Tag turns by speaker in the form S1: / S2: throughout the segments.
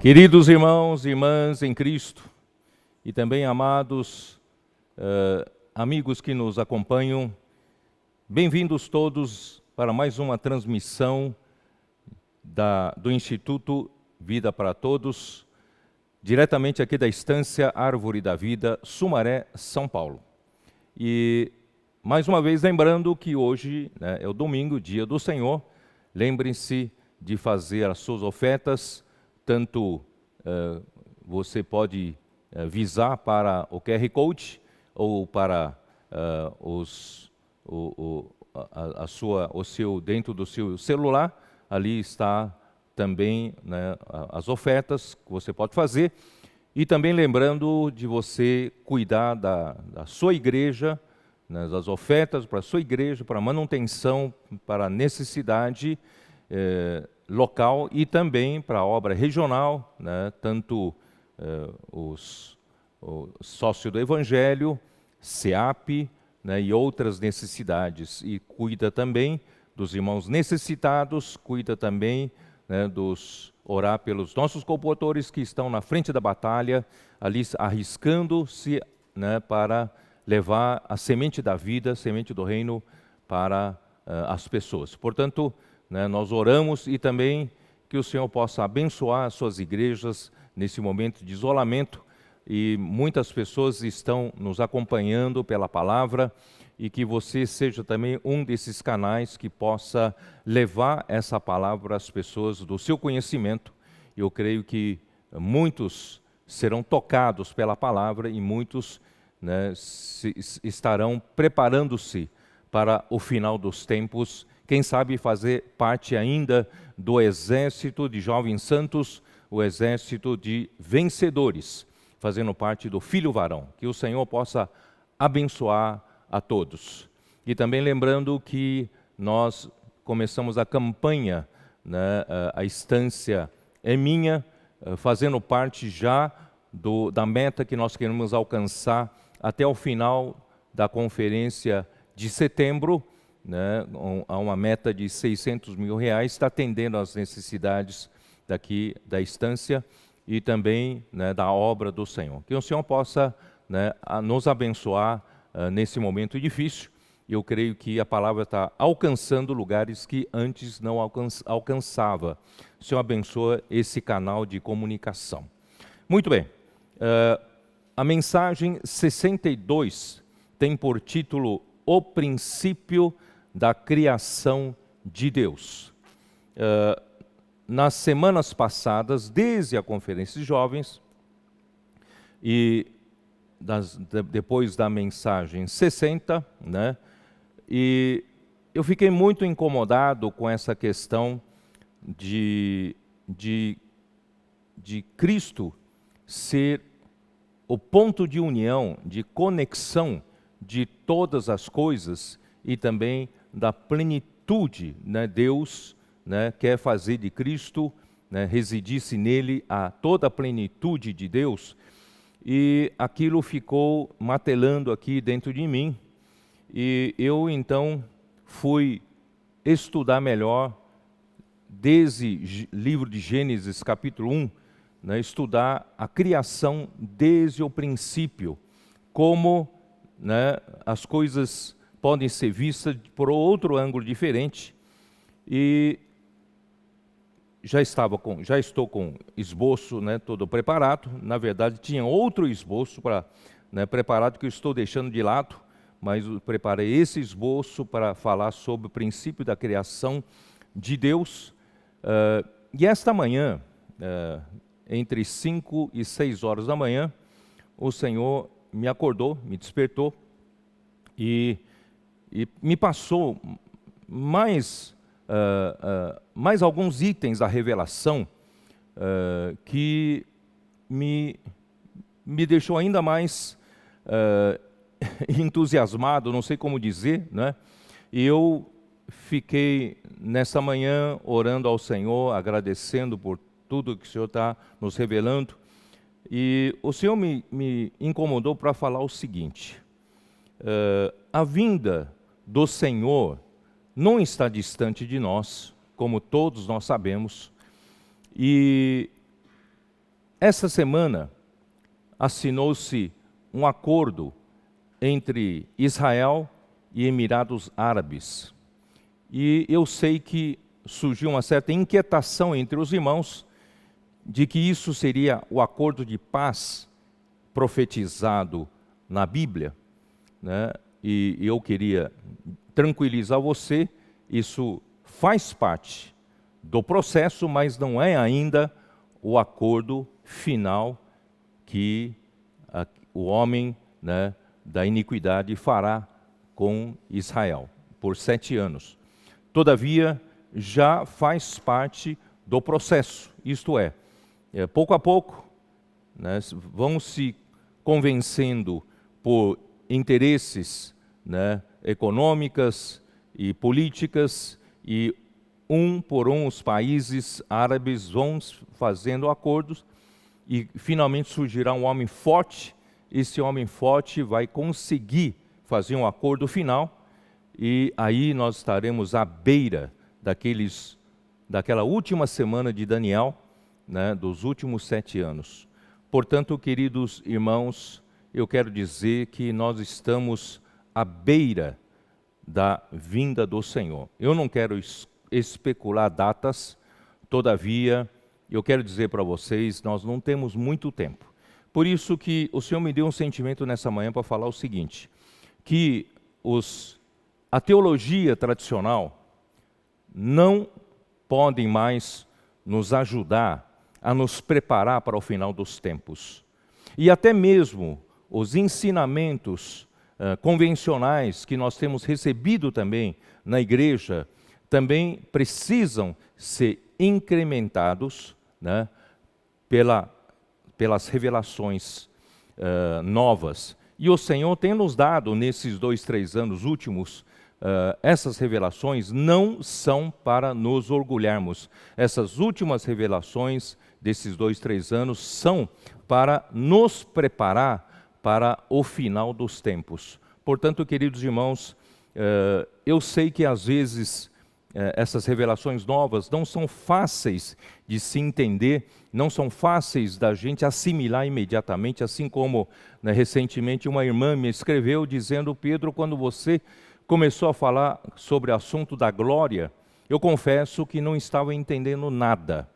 S1: Queridos irmãos e irmãs em Cristo, e também amados amigos que nos acompanham, bem-vindos todos para mais uma transmissão do Instituto Vida para Todos, diretamente aqui da Estância Árvore da Vida, Sumaré, São Paulo. E mais uma vez lembrando que hoje é o domingo, dia do Senhor. Lembrem-se de fazer as suas ofertas. Tanto você pode visar para o QR Code ou para dentro do seu celular. Ali está também as ofertas que você pode fazer. E também lembrando de você cuidar da sua igreja, das ofertas para a sua igreja, para manutenção, para necessidade local e também para a obra regional, tanto o Sócio do Evangelho, SEAP, e outras necessidades. E cuida também dos irmãos necessitados, cuida também orar pelos nossos comportores que estão na frente da batalha, ali arriscando-se para levar a semente da vida, a semente do reino para as pessoas. Portanto, nós oramos e também que o Senhor possa abençoar as suas igrejas nesse momento de isolamento, e muitas pessoas estão nos acompanhando pela palavra, e que você seja também um desses canais que possa levar essa palavra às pessoas do seu conhecimento. Eu creio que muitos serão tocados pela palavra e muitos estarão preparando-se para o final dos tempos. Quem sabe fazer parte ainda do exército de jovens santos, o exército de vencedores, fazendo parte do Filho Varão. Que o Senhor possa abençoar a todos. E também lembrando que nós começamos a campanha, a Estância é Minha, fazendo parte já da meta que nós queremos alcançar até o final da conferência de setembro, a uma meta de R$600 mil, está atendendo às necessidades daqui da Estância e também da obra do Senhor. Que o Senhor possa nos abençoar nesse momento difícil. Eu creio que a palavra está alcançando lugares que antes não alcançava. O Senhor abençoa esse canal de comunicação. Muito bem. A mensagem 62 tem por título O Princípio da Criação de Deus. Nas semanas passadas, desde a Conferência de Jovens, e depois da mensagem 60, e eu fiquei muito incomodado com essa questão de Cristo ser o ponto de união, de conexão de todas as coisas e também da plenitude. Deus quer fazer de Cristo, residisse nele toda a plenitude de Deus, e aquilo ficou martelando aqui dentro de mim, e eu então fui estudar melhor, desde livro de Gênesis capítulo 1, estudar a criação desde o princípio, como as coisas podem ser vistas por outro ângulo diferente. E já estou com esboço todo preparado. Na verdade, tinha outro esboço preparado que eu estou deixando de lado, mas eu preparei esse esboço para falar sobre o princípio da criação de Deus. E esta manhã, entre 5 e 6 horas da manhã, o Senhor me acordou, me despertou e me passou mais alguns itens da revelação que me deixou ainda mais entusiasmado, não sei como dizer, E eu fiquei nessa manhã orando ao Senhor, agradecendo por tudo que o Senhor está nos revelando, e o Senhor me incomodou para falar o seguinte: a vinda do Senhor não está distante de nós, como todos nós sabemos, e essa semana assinou-se um acordo entre Israel e Emirados Árabes. E eu sei que surgiu uma certa inquietação entre os irmãos de que isso seria o acordo de paz profetizado na Bíblia, né? E eu queria tranquilizar você, isso faz parte do processo, mas não é ainda o acordo final que o homem, né, da iniquidade fará com Israel por 7 anos. Todavia, já faz parte do processo, isto é, pouco a pouco, né, vão se convencendo por interesses, né, econômicas e políticas, e por um os países árabes vão fazendo acordos, e finalmente surgirá um homem forte. Esse homem forte vai conseguir fazer um acordo final, e aí nós estaremos à beira daquela última semana de Daniel, né, dos últimos 7 anos. Portanto, queridos irmãos, eu quero dizer que nós estamos à beira da vinda do Senhor. Eu não quero especular datas, todavia, eu quero dizer para vocês, nós não temos muito tempo. Por isso que o Senhor me deu um sentimento nessa manhã para falar o seguinte, que a teologia tradicional não podem mais nos ajudar a nos preparar para o final dos tempos. E até mesmo os ensinamentos convencionais que nós temos recebido também na igreja, também precisam ser incrementados, né, pelas revelações novas. E o Senhor tem nos dado, nesses 2, 3 anos últimos, essas revelações não são para nos orgulharmos. Essas últimas revelações desses 2, 3 anos são para nos preparar para o final dos tempos. Portanto, queridos irmãos, eu sei que às vezes essas revelações novas não são fáceis de se entender, não são fáceis da gente assimilar imediatamente, assim como, né, recentemente uma irmã me escreveu dizendo: Pedro, quando você começou a falar sobre o assunto da glória, eu confesso que não estava entendendo nada.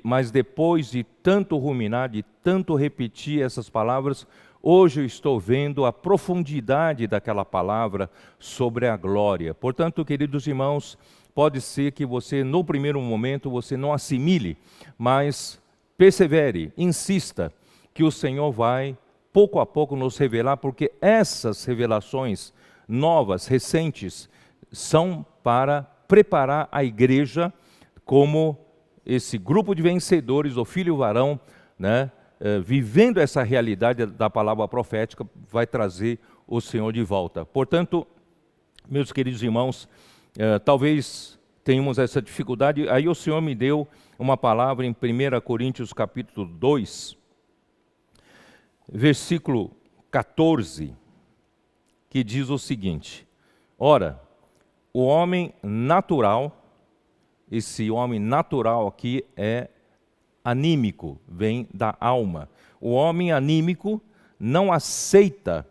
S1: Mas depois de tanto ruminar, de tanto repetir essas palavras, hoje eu estou vendo a profundidade daquela palavra sobre a glória. Portanto, queridos irmãos, pode ser que você, no primeiro momento, você não assimile, mas persevere, insista, que o Senhor vai, pouco a pouco, nos revelar, porque essas revelações novas, recentes, são para preparar a igreja como esse grupo de vencedores, o filho varão, né, vivendo essa realidade da palavra profética, vai trazer o Senhor de volta. Portanto, meus queridos irmãos, talvez tenhamos essa dificuldade. Aí o Senhor me deu uma palavra em 1 Coríntios capítulo 2, versículo 14, que diz o seguinte: ora, o homem natural, esse homem natural aqui é anímico, vem da alma. O homem anímico não aceita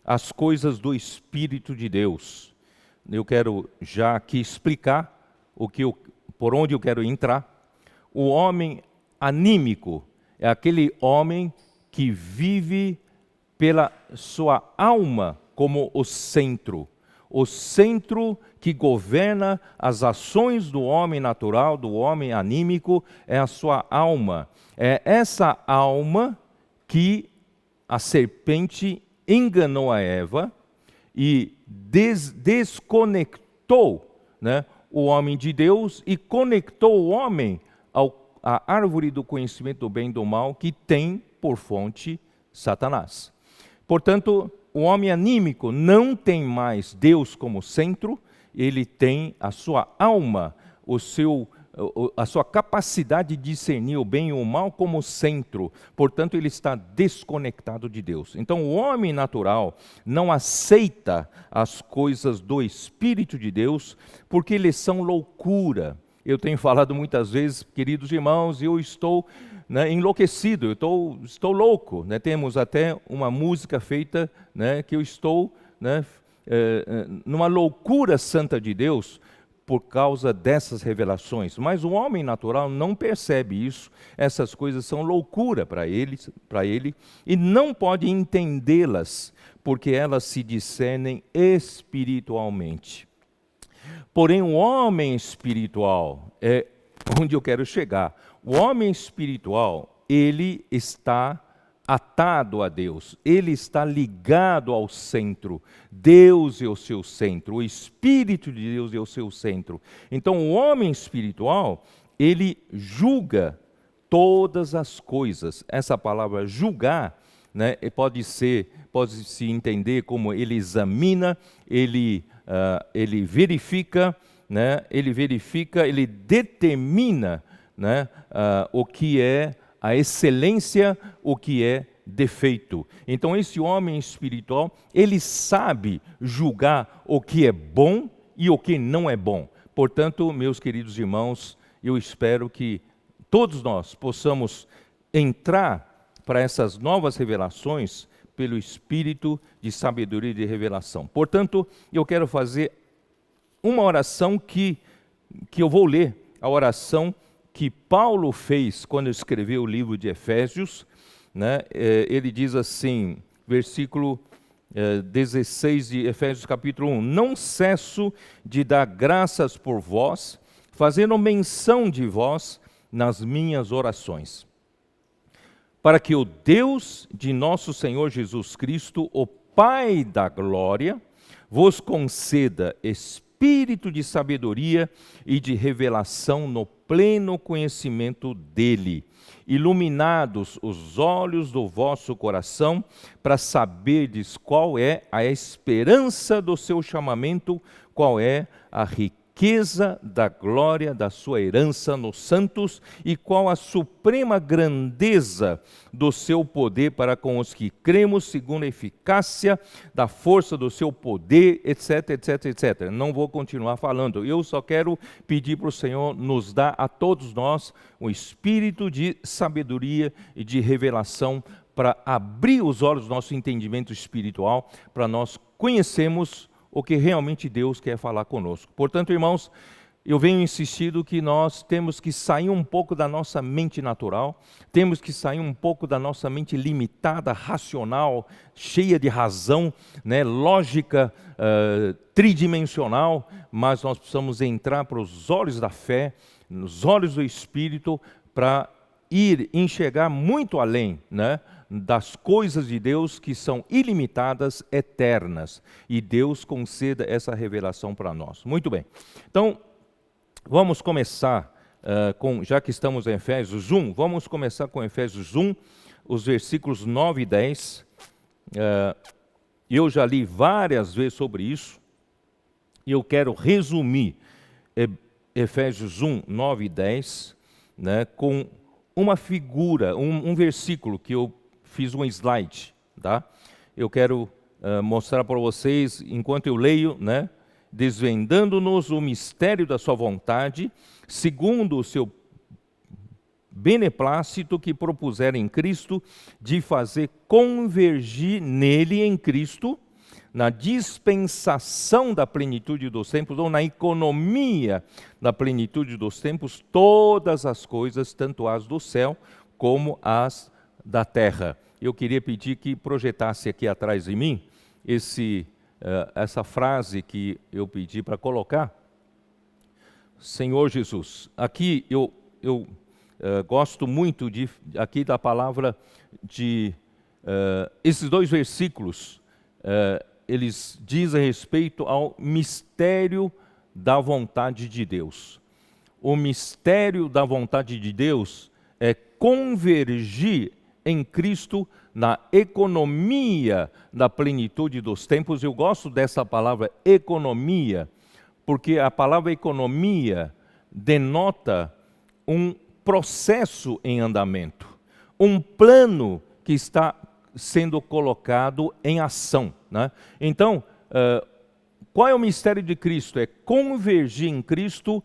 S1: as coisas do Espírito de Deus. Eu quero já aqui explicar por onde eu quero entrar. O homem anímico é aquele homem que vive pela sua alma como o centro que governa as ações do homem natural, do homem anímico, é a sua alma. É essa alma que a serpente enganou a Eva e desconectou, né, o homem de Deus e conectou o homem à árvore do conhecimento do bem e do mal, que tem por fonte Satanás. Portanto, o homem anímico não tem mais Deus como centro, ele tem a sua alma, a sua capacidade de discernir o bem e o mal como centro. Portanto, ele está desconectado de Deus. Então, o homem natural não aceita as coisas do Espírito de Deus, porque eles são loucura. Eu tenho falado muitas vezes, queridos irmãos, eu estou né, enlouquecido, estou louco. Né? Temos até uma música feita, né, que eu estou, né, numa loucura santa de Deus por causa dessas revelações. Mas o homem natural não percebe isso, essas coisas são loucura para ele, e não pode entendê-las, porque elas se discernem espiritualmente. Porém, o homem espiritual, é onde eu quero chegar, o homem espiritual, ele está atado a Deus, ele está ligado ao centro. Deus é o seu centro, o Espírito de Deus é o seu centro. Então, o homem espiritual, ele julga todas as coisas. Essa palavra julgar, né, pode-se entender como ele examina, ele verifica, né, ele determina, né, o que é a excelência, o que é defeito. Então esse homem espiritual, ele sabe julgar o que é bom e o que não é bom. Portanto, meus queridos irmãos, eu espero que todos nós possamos entrar para essas novas revelações pelo Espírito de sabedoria e de revelação. Portanto, eu quero fazer uma oração que eu vou ler, a oração que Paulo fez quando escreveu o livro de Efésios, né? Ele diz assim, versículo 16 de Efésios capítulo 1, não cesso de dar graças por vós, fazendo menção de vós nas minhas orações, para que o Deus de nosso Senhor Jesus Cristo, o Pai da glória, vos conceda espírito de sabedoria e de revelação no pleno conhecimento dele, iluminados os olhos do vosso coração, para saberdes qual é a esperança do seu chamamento, qual é a riqueza da glória da sua herança nos santos e qual a suprema grandeza do seu poder para com os que cremos, segundo a eficácia da força do seu poder, etc, etc, etc. Não vou continuar falando, eu só quero pedir para o Senhor nos dar a todos nós um espírito de sabedoria e de revelação para abrir os olhos do nosso entendimento espiritual, para nós conhecermos o que realmente Deus quer falar conosco. Portanto, irmãos, eu venho insistindo que nós temos que sair um pouco da nossa mente natural, temos que sair um pouco da nossa mente limitada, racional, cheia de razão, né, lógica tridimensional, mas nós precisamos entrar para os olhos da fé, nos olhos do Espírito, para enxergar muito além, né, das coisas de Deus que são ilimitadas, eternas, e Deus conceda essa revelação para nós. Muito bem, então vamos começar já que estamos em Efésios 1, vamos começar com Efésios 1, os versículos 9 e 10, eu já li várias vezes sobre isso, e eu quero resumir Efésios 1, 9 e 10, né, com uma figura, um versículo que eu fiz um slide, tá? Eu quero mostrar para vocês, enquanto eu leio, né? Desvendando-nos o mistério da sua vontade, segundo o seu beneplácito que propuser em Cristo, de fazer convergir nele, em Cristo, na dispensação da plenitude dos tempos, ou na economia da plenitude dos tempos, todas as coisas, tanto as do céu como as da terra. Eu queria pedir que projetasse aqui atrás de mim essa frase que eu pedi para colocar. Senhor Jesus. Aqui eu gosto muito aqui da palavra esses dois versículos, eles dizem respeito ao mistério da vontade de Deus. O mistério da vontade de Deus é convergir em Cristo na economia da plenitude dos tempos. Eu gosto dessa palavra economia, porque a palavra economia denota um processo em andamento, um plano que está sendo colocado em ação, né? Então, qual é o mistério de Cristo? É convergir em Cristo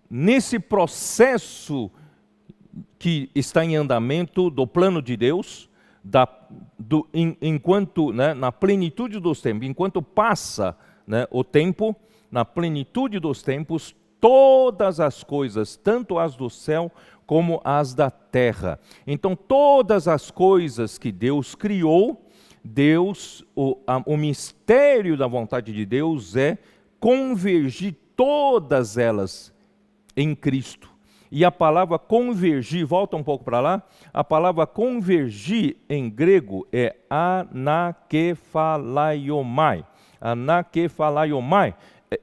S1: nesse processo que está em andamento do plano de Deus, enquanto, né, na plenitude dos tempos, enquanto passa, né, o tempo, na plenitude dos tempos, todas as coisas, tanto as do céu como as da terra. Então, todas as coisas que Deus criou, o mistério da vontade de Deus é convergir todas elas em Cristo. E a palavra convergir, volta um pouco para lá, a palavra convergir em grego é anakephalaiomai. Anakephalaiomai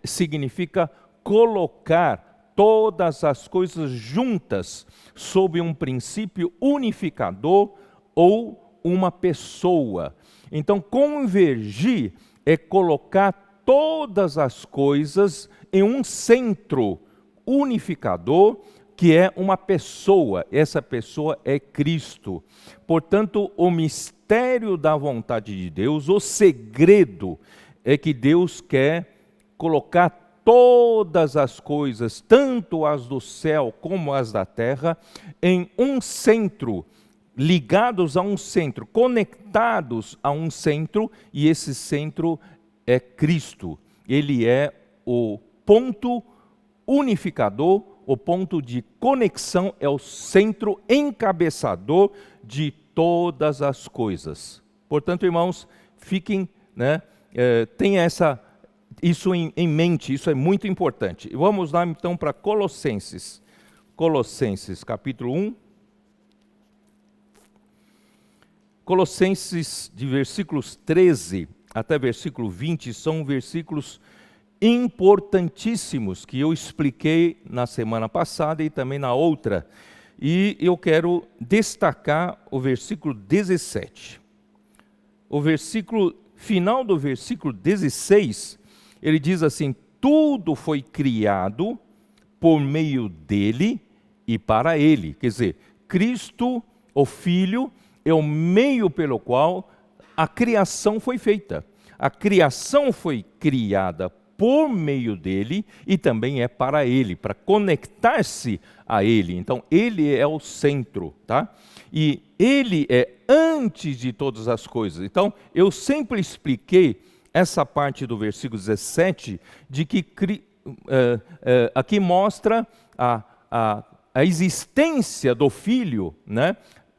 S1: significa colocar todas as coisas juntas sob um princípio unificador ou uma pessoa. Então, convergir é colocar todas as coisas em um centro unificador, que é uma pessoa. Essa pessoa é Cristo. Portanto, o mistério da vontade de Deus, o segredo, é que Deus quer colocar todas as coisas, tanto as do céu como as da terra, em um centro, ligados a um centro, conectados a um centro, e esse centro é Cristo. Ele é o ponto unificador, o ponto de conexão, é o centro encabeçador de todas as coisas. Portanto, irmãos, fiquem, né, tenham isso em mente, isso é muito importante. Vamos lá então para Colossenses. Colossenses, capítulo 1. Colossenses, de versículos 13 até versículo 20, são versículos importantíssimos que eu expliquei na semana passada e também na outra. E eu quero destacar o versículo 17. O final do versículo 16, ele diz assim: tudo foi criado por meio dele e para ele. Quer dizer, Cristo, o Filho, é o meio pelo qual a criação foi feita. A criação foi criada por meio dele e também é para ele, para conectar-se a ele. Então, ele é o centro, tá? E ele é antes de todas as coisas. Então, eu sempre expliquei essa parte do versículo 17, de que aqui mostra a existência do Filho, né,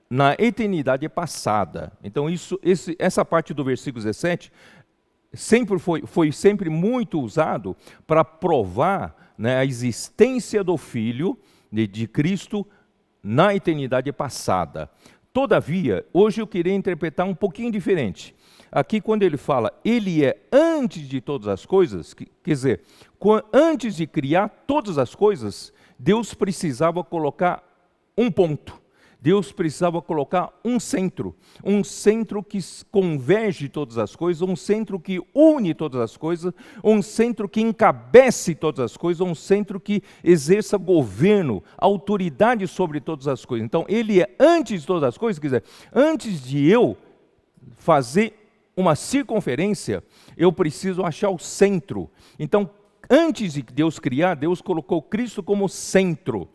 S1: na eternidade passada. Então, essa parte do versículo 17 foi sempre muito usado para provar, né, a existência do Filho de Cristo na eternidade passada. Todavia, hoje eu queria interpretar um pouquinho diferente. Aqui, quando ele fala, ele é antes de todas as coisas, quer dizer, antes de criar todas as coisas, Deus precisava colocar um ponto. Deus precisava colocar um centro que converge todas as coisas, um centro que une todas as coisas, um centro que encabece todas as coisas, um centro que exerça governo, autoridade sobre todas as coisas. Então, ele é antes de todas as coisas, quer dizer, antes de eu fazer uma circunferência, eu preciso achar o centro. Então, antes de Deus criar, Deus colocou Cristo como centro.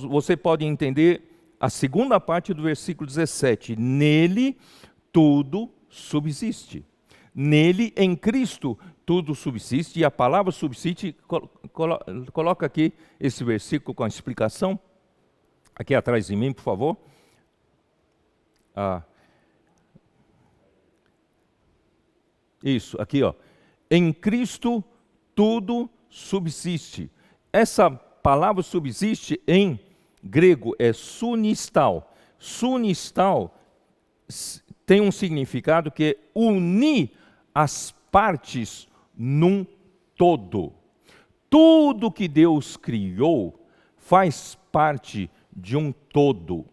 S1: Você pode entender a segunda parte do versículo 17. Nele tudo subsiste. Nele, em Cristo, tudo subsiste. E a palavra subsiste, coloca aqui esse versículo com a explicação. Aqui atrás de mim, por favor. Isso, aqui, ó. Em Cristo tudo subsiste. Essa palavra subsiste em grego é sunistal. Sunistal tem um significado que é unir as partes num todo. Tudo que Deus criou faz parte de um todo.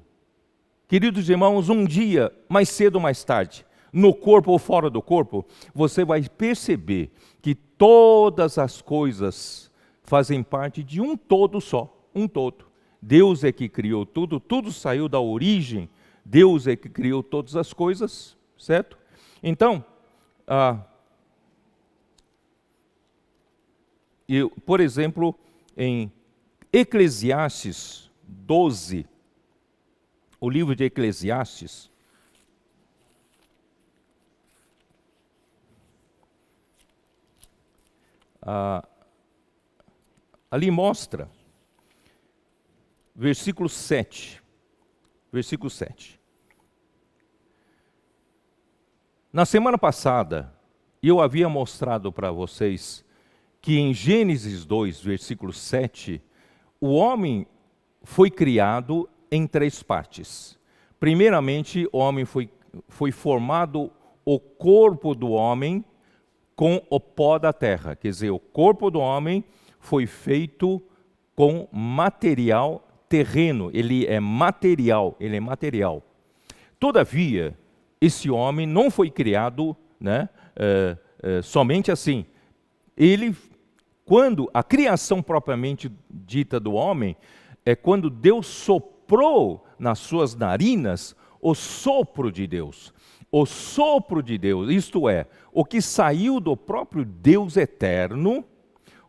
S1: Queridos irmãos, um dia, mais cedo ou mais tarde, no corpo ou fora do corpo, você vai perceber que todas as coisas fazem parte de um todo só, um todo. Deus é que criou tudo, tudo saiu da origem, Deus é que criou todas as coisas, certo? Então, por exemplo, em Eclesiastes 12, o livro de Eclesiastes, ali mostra, versículo 7. Versículo 7. Na semana passada, eu havia mostrado para vocês que em Gênesis 2, versículo 7, o homem foi criado em 3 partes. Primeiramente, o homem foi formado, o corpo do homem, com o pó da terra. Quer dizer, o corpo do homem foi feito com material terreno, ele é material. Todavia, esse homem não foi criado, né, somente assim. Quando a criação propriamente dita do homem, é quando Deus soprou nas suas narinas o sopro de Deus. O sopro de Deus, isto é, o que saiu do próprio Deus eterno,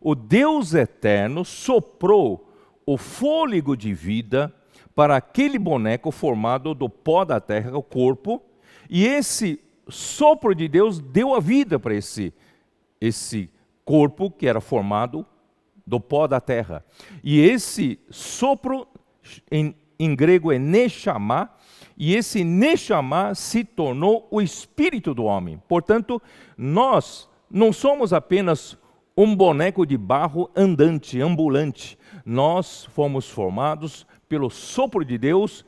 S1: o Deus eterno soprou o fôlego de vida para aquele boneco formado do pó da terra, o corpo, e esse sopro de Deus deu a vida para esse corpo que era formado do pó da terra. E esse sopro, em grego é neshama, e esse neshama se tornou o espírito do homem. Portanto, nós não somos apenas um boneco de barro andante, ambulante. Nós fomos formados pelo sopro de Deus,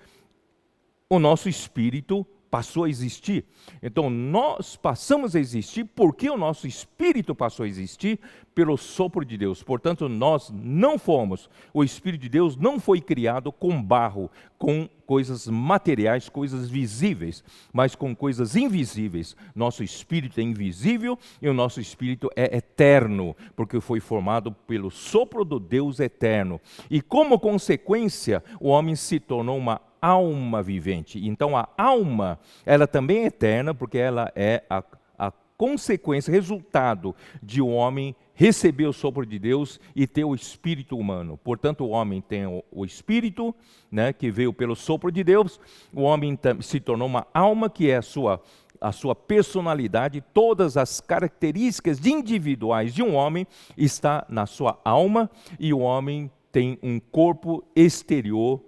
S1: o nosso espírito passou a existir. Então, nós passamos a existir porque o nosso espírito passou a existir pelo sopro de Deus. Portanto, nós não fomos, o Espírito de Deus não foi criado com barro, com coisas materiais, coisas visíveis, mas com coisas invisíveis. Nosso espírito é invisível e o nosso espírito é eterno, porque foi formado pelo sopro do Deus eterno. E como consequência, o homem se tornou uma alma vivente. Então a alma, ela também é eterna, porque ela é a consequência, resultado de o homem receber o sopro de Deus e ter o espírito humano. Portanto, o homem tem o espírito, né, que veio pelo sopro de Deus. O homem se tornou uma alma, que é a sua personalidade. Todas as características individuais de um homem está na sua alma, e o homem tem um corpo exterior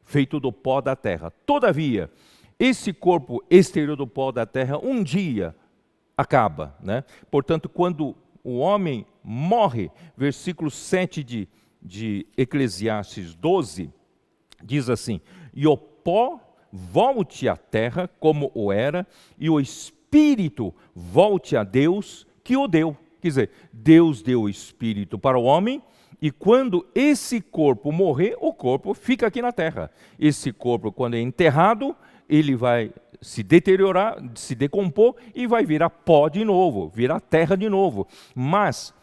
S1: feito do pó da terra. Todavia, esse corpo exterior do pó da terra um dia acaba, né? Portanto, quando o homem morre, versículo 7 de Eclesiastes 12, diz assim: e o pó volte à terra como o era, e o espírito volte a Deus que o deu. Quer dizer, Deus deu o espírito para o homem, e quando esse corpo morrer, o corpo fica aqui na terra. Esse corpo, quando é enterrado, ele vai se deteriorar, se decompor e vai virar pó de novo, virar terra de novo. Mas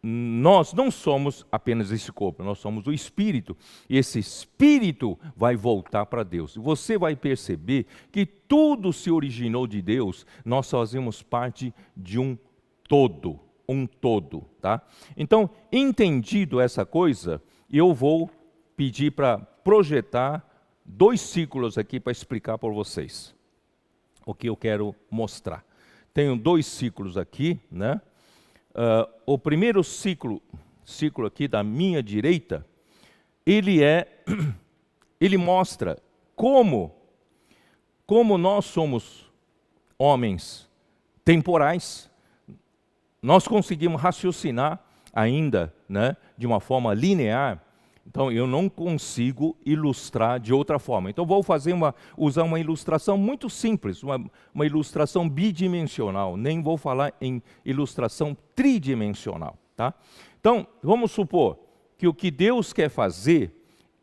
S1: nós não somos apenas esse corpo, nós somos o espírito. E esse espírito vai voltar para Deus. Você vai perceber que tudo se originou de Deus, nós fazemos parte de um todo. Tá? Então, entendido essa coisa, eu vou pedir para projetar 2 ciclos aqui para explicar para vocês o que eu quero mostrar. Tenho 2 ciclos aqui, né? O primeiro ciclo aqui da minha direita, ele mostra como nós somos homens temporais. Nós conseguimos raciocinar ainda, né, de uma forma linear. Então, eu não consigo ilustrar de outra forma. Então, vou usar uma ilustração muito simples, uma ilustração bidimensional. Nem vou falar em ilustração tridimensional. Tá? Então, vamos supor que o que Deus quer fazer,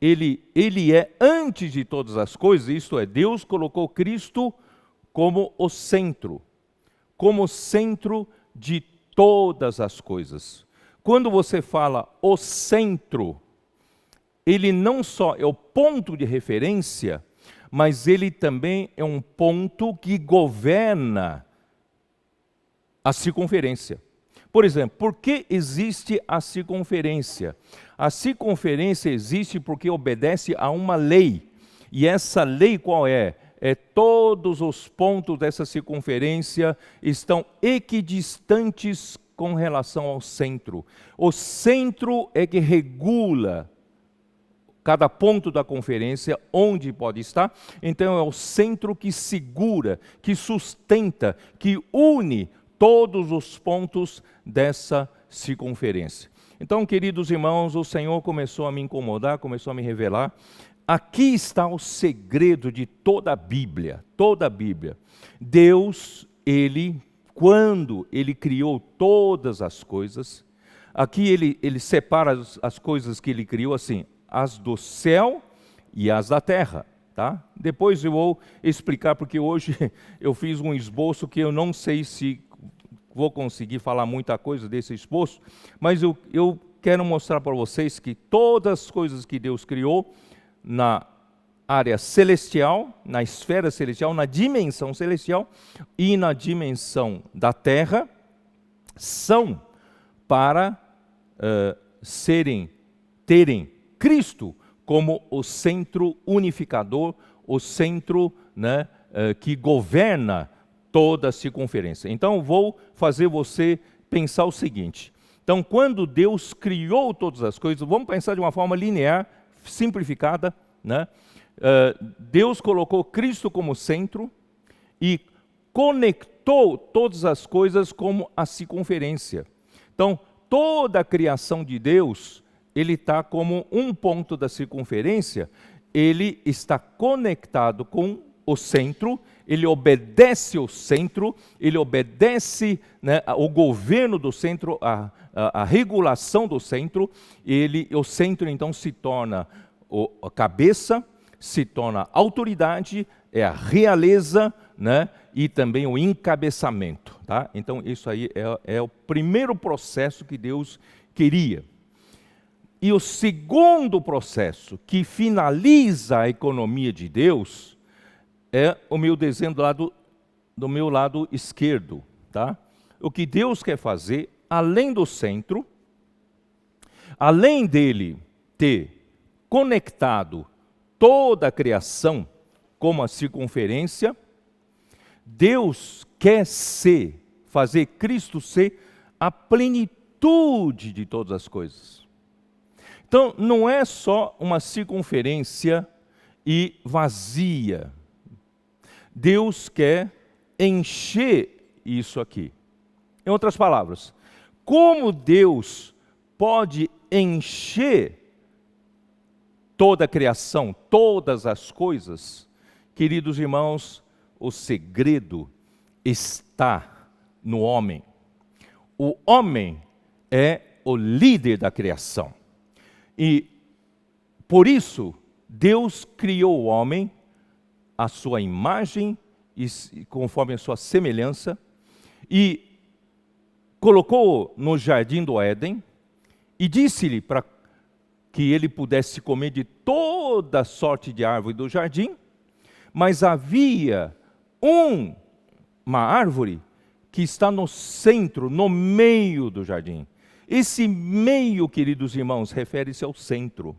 S1: ele é antes de todas as coisas, isto é, Deus colocou Cristo como o centro de todas as coisas. Quando você fala o centro, ele não só é o ponto de referência, mas ele também é um ponto que governa a circunferência. Por exemplo, por que existe a circunferência? A circunferência existe porque obedece a uma lei. E essa lei qual é? Todos os pontos dessa circunferência estão equidistantes com relação ao centro. O centro é que regula cada ponto da conferência, onde pode estar. Então é o centro que segura, que sustenta, que une todos os pontos dessa circunferência. Então, queridos irmãos, o Senhor começou a me incomodar, começou a me revelar. Aqui está o segredo de toda a Bíblia, toda a Bíblia. Deus, quando Ele criou todas as coisas, aqui Ele separa as coisas que Ele criou assim, as do céu e as da terra. Tá? Depois eu vou explicar, porque hoje eu fiz um esboço que eu não sei se vou conseguir falar muita coisa desse esboço, mas eu quero mostrar para vocês que todas as coisas que Deus criou na área celestial, na esfera celestial, na dimensão celestial e na dimensão da terra, são para terem Cristo como o centro unificador, o centro, né, que governa toda a circunferência. Então, vou fazer você pensar o seguinte. Então, quando Deus criou todas as coisas, vamos pensar de uma forma linear, simplificada, né? Deus colocou Cristo como centro e conectou todas as coisas como a circunferência. Então, toda a criação de Deus, ele está como um ponto da circunferência, ele está conectado com o centro, ele obedece ao centro, ele obedece, né, ao governo do centro, a regulação do centro, o centro então se torna a cabeça, se torna autoridade, é a realeza, né, e também o encabeçamento. Tá? Então isso aí é o primeiro processo que Deus queria. E o segundo processo que finaliza a economia de Deus é o meu desenho do meu lado esquerdo. Tá? O que Deus quer fazer, além do centro, além dele ter conectado toda a criação como a circunferência, Deus quer fazer Cristo ser a plenitude de todas as coisas. Então, não é só uma circunferência e vazia. Deus quer encher isso aqui. Em outras palavras, como Deus pode encher toda a criação, todas as coisas? Queridos irmãos, o segredo está no homem. O homem é o líder da criação. E, por isso, Deus criou o homem à sua imagem e conforme a sua semelhança e colocou-o no jardim do Éden e disse-lhe para que ele pudesse comer de toda sorte de árvore do jardim, mas havia uma árvore que está no centro, no meio do jardim. Esse meio, queridos irmãos, refere-se ao centro.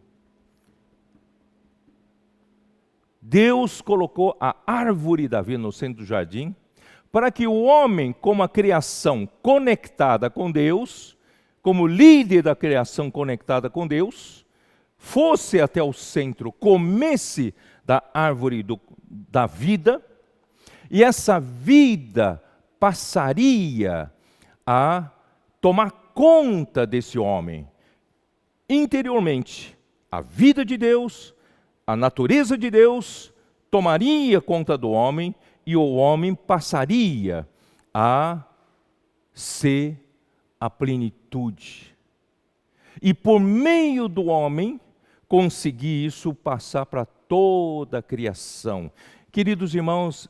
S1: Deus colocou a árvore da vida no centro do jardim, para que o homem, como a criação conectada com Deus, como líder da criação conectada com Deus, fosse até o centro, comesse da árvore da vida, e essa vida passaria a tomar conta desse homem. Interiormente, a vida de Deus, a natureza de Deus, tomaria conta do homem e o homem passaria a ser a plenitude. E por meio do homem, conseguir isso passar para toda a criação. Queridos irmãos,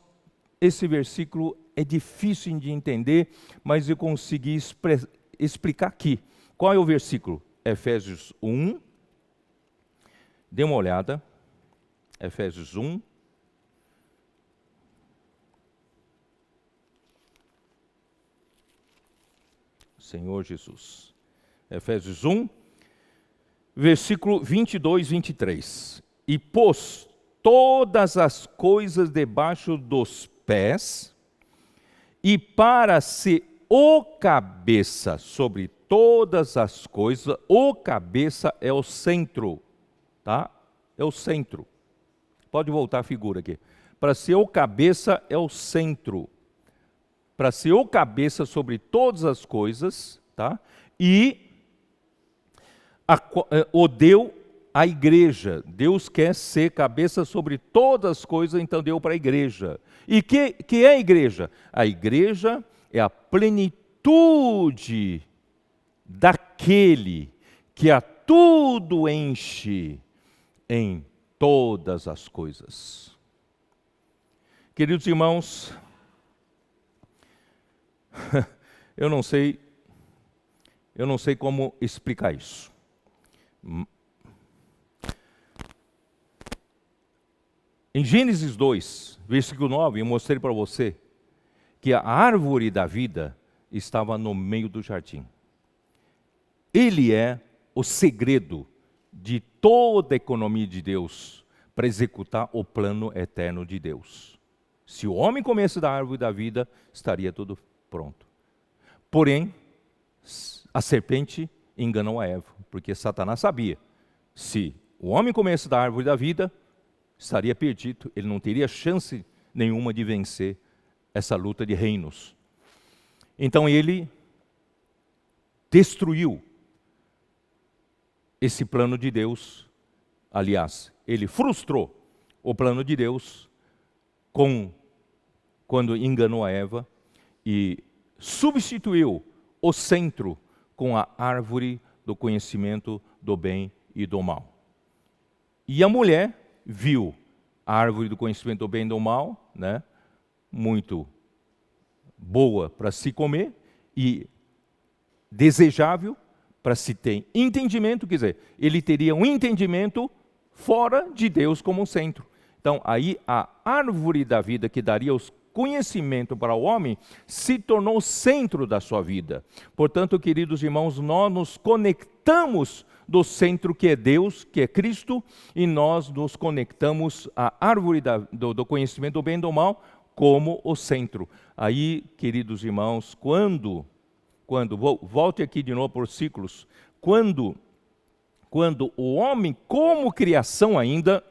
S1: esse versículo é difícil de entender, mas eu consegui explicar aqui. Qual é o versículo? Efésios 1. Dê uma olhada. Efésios 1. Senhor Jesus. Efésios 1, versículo 22, 23. E pôs todas as coisas debaixo dos pés, e para ser o cabeça sobre todas as coisas, o cabeça é o centro, tá? É o centro. Pode voltar a figura aqui. Para ser o cabeça é o centro. Para ser o cabeça sobre todas as coisas, tá? E o deu à igreja. Deus quer ser cabeça sobre todas as coisas, então deu para a igreja. E que é a igreja? A igreja é a plenitude daquele que a tudo enche em todas as coisas. Queridos irmãos, eu não sei como explicar isso. Em Gênesis 2, versículo 9, eu mostrei para você que a árvore da vida estava no meio do jardim. Ele é o segredo de toda a economia de Deus para executar o plano eterno de Deus. Se o homem comesse da árvore da vida, estaria tudo pronto. Porém, a serpente enganou a Eva, porque Satanás sabia, se o homem comesse da árvore da vida, estaria perdido, ele não teria chance nenhuma de vencer essa luta de reinos. Então ele destruiu esse plano de Deus. Aliás, ele frustrou o plano de Deus quando enganou a Eva e substituiu o centro com a árvore do conhecimento do bem e do mal. E a mulher viu a árvore do conhecimento do bem e do mal, né, muito boa para se comer e desejável para se ter entendimento, quer dizer, ele teria um entendimento fora de Deus como centro. Então, aí a árvore da vida que daria os conhecimento para o homem se tornou o centro da sua vida. Portanto, queridos irmãos, nós nos conectamos do centro que é Deus, que é Cristo, e nós nos conectamos à árvore do conhecimento do bem e do mal como o centro. Aí, queridos irmãos, volte aqui de novo por ciclos, quando o homem, como criação ainda,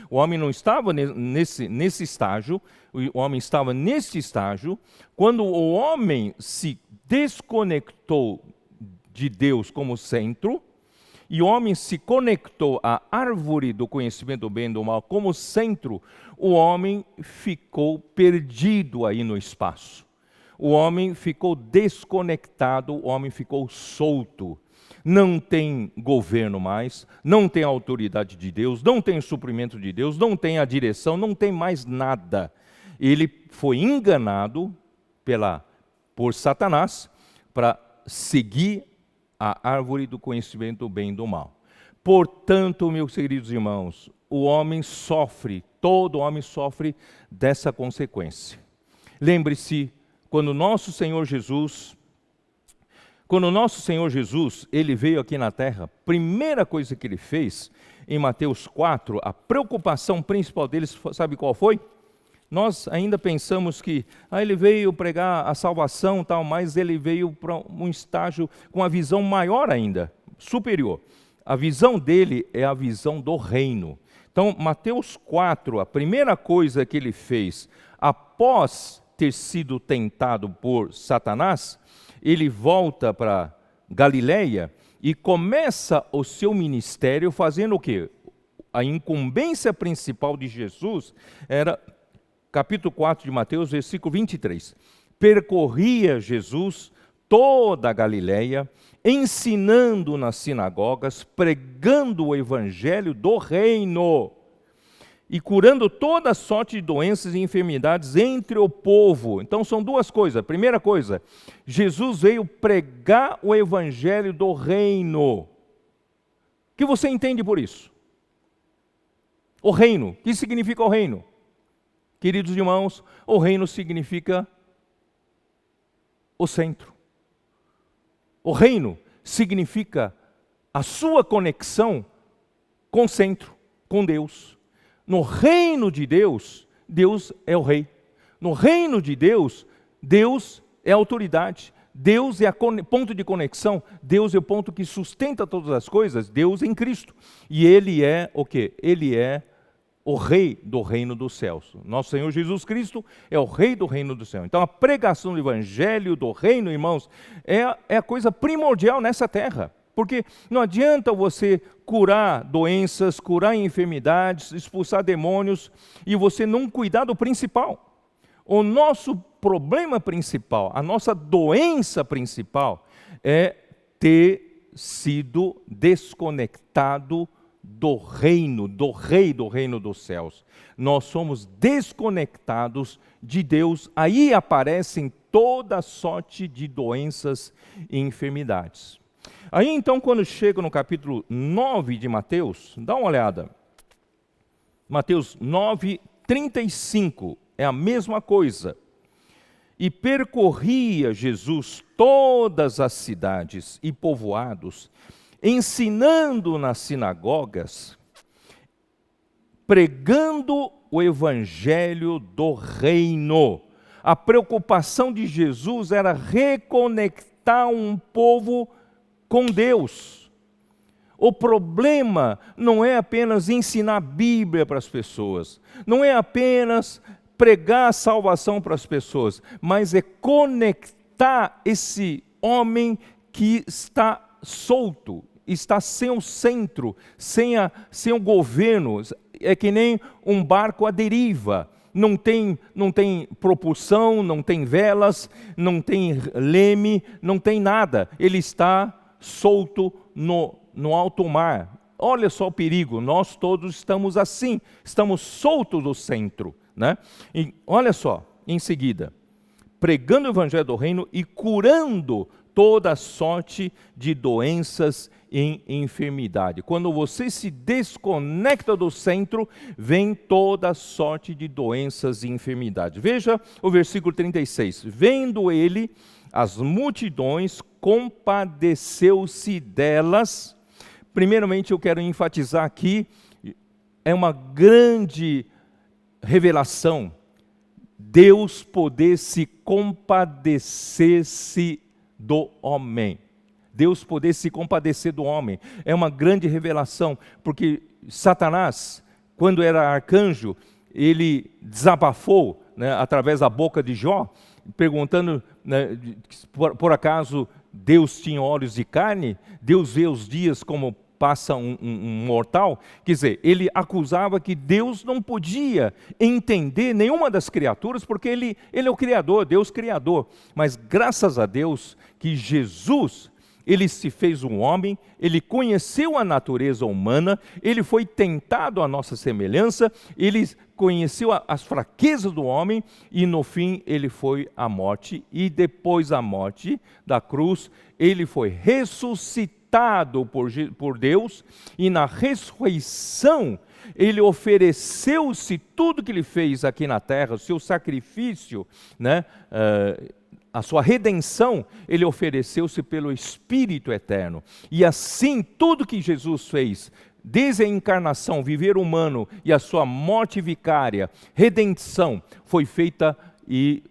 S1: o homem não estava nesse estágio, o homem estava nesse estágio, quando o homem se desconectou de Deus como centro, e o homem se conectou à árvore do conhecimento do bem e do mal como centro, o homem ficou perdido aí no espaço. O homem ficou desconectado, o homem ficou solto. Não tem governo mais, não tem autoridade de Deus, não tem suprimento de Deus, não tem a direção, não tem mais nada. Ele foi enganado por Satanás para seguir a árvore do conhecimento do bem e do mal. Portanto, meus queridos irmãos, todo homem sofre dessa consequência. Lembre-se, quando nosso Senhor Jesus, ele veio aqui na terra, a primeira coisa que ele fez, em Mateus 4, a preocupação principal deles, sabe qual foi? Nós ainda pensamos que ele veio pregar a salvação, tal, mas ele veio para um estágio com uma visão maior ainda, superior. A visão dele é a visão do reino. Então, Mateus 4, a primeira coisa que ele fez, após ter sido tentado por Satanás, ele volta para Galileia e começa o seu ministério fazendo o quê? A incumbência principal de Jesus era, capítulo 4 de Mateus, versículo 23. Percorria Jesus toda a Galileia, ensinando nas sinagogas, pregando o evangelho do reino e curando toda sorte de doenças e enfermidades entre o povo. Então são duas coisas. Primeira coisa, Jesus veio pregar o evangelho do reino. O que você entende por isso? O reino. O que significa o reino? Queridos irmãos, o reino significa o centro. O reino significa a sua conexão com o centro, com Deus. No reino de Deus, Deus é o rei. No reino de Deus, Deus é a autoridade. Deus é o ponto de conexão. Deus é o ponto que sustenta todas as coisas. Deus em Cristo. E Ele é o quê? Ele é o rei do reino dos céus. Nosso Senhor Jesus Cristo é o rei do reino do céu. Então a pregação do evangelho do reino, irmãos, é a coisa primordial nessa terra. Porque não adianta você curar doenças, curar enfermidades, expulsar demônios e você não cuidar do principal. O nosso problema principal, a nossa doença principal é ter sido desconectado do reino, do rei do reino dos céus. Nós somos desconectados de Deus, aí aparecem toda sorte de doenças e enfermidades. Aí então, quando chega no capítulo 9 de Mateus, dá uma olhada. Mateus 9, 35, é a mesma coisa. E percorria Jesus todas as cidades e povoados, ensinando nas sinagogas, pregando o evangelho do reino. A preocupação de Jesus era reconectar um povo com Deus. O problema não é apenas ensinar a Bíblia para as pessoas, não é apenas pregar a salvação para as pessoas, mas é conectar esse homem que está solto, está sem o centro, sem o governo. É que nem um barco à deriva. Não tem propulsão, não tem velas, não tem leme, não tem nada. Ele está solto no alto mar. Olha só o perigo, nós todos estamos assim, estamos soltos do centro, né? E olha só, em seguida, pregando o evangelho do reino e curando toda sorte de doenças e enfermidade. Quando você se desconecta do centro, vem toda sorte de doenças e enfermidade. Veja o versículo 36. Vendo ele as multidões, compadeceu-se delas. Primeiramente, eu quero enfatizar aqui, é uma grande revelação, Deus poder se compadecer-se do homem. Deus poder se compadecer do homem. É uma grande revelação, porque Satanás, quando era arcanjo, ele desabafou, né, através da boca de Jó, perguntando, né, por acaso Deus tinha olhos de carne? Deus vê os dias como passa um mortal? Quer dizer, ele acusava que Deus não podia entender nenhuma das criaturas, porque ele é o Criador, Deus Criador. Mas graças a Deus que Jesus, ele se fez um homem, ele conheceu a natureza humana, ele foi tentado à nossa semelhança, ele conheceu as fraquezas do homem e no fim ele foi à morte. E depois da morte da cruz, ele foi ressuscitado por Deus e na ressurreição ele ofereceu-se tudo que ele fez aqui na terra, o seu sacrifício, né? A sua redenção, ele ofereceu-se pelo Espírito eterno. E assim, tudo que Jesus fez, desde a encarnação, viver humano e a sua morte vicária, redenção, foi feita e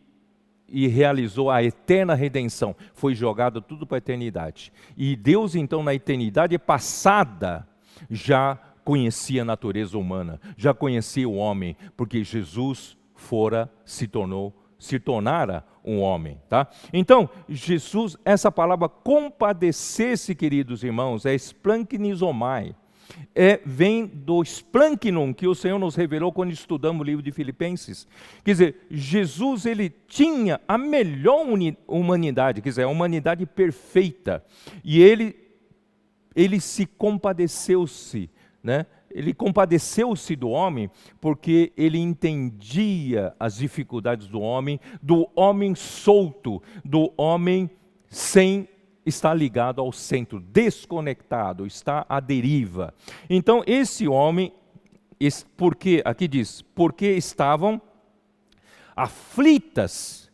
S1: realizou a eterna redenção. Foi jogado tudo para a eternidade. E Deus, então, na eternidade passada, já conhecia a natureza humana, já conhecia o homem, porque Jesus se tornara um homem, tá? Então, Jesus, essa palavra compadecer-se, queridos irmãos, é splankinizomai. Vem do splanknon que o Senhor nos revelou quando estudamos o livro de Filipenses. Quer dizer, Jesus, ele tinha a melhor humanidade, quer dizer, a humanidade perfeita. E ele se compadeceu-se, né? Ele compadeceu-se do homem porque ele entendia as dificuldades do homem solto, do homem sem estar ligado ao centro, desconectado, está à deriva. Então esse homem, porque aqui diz, porque estavam aflitas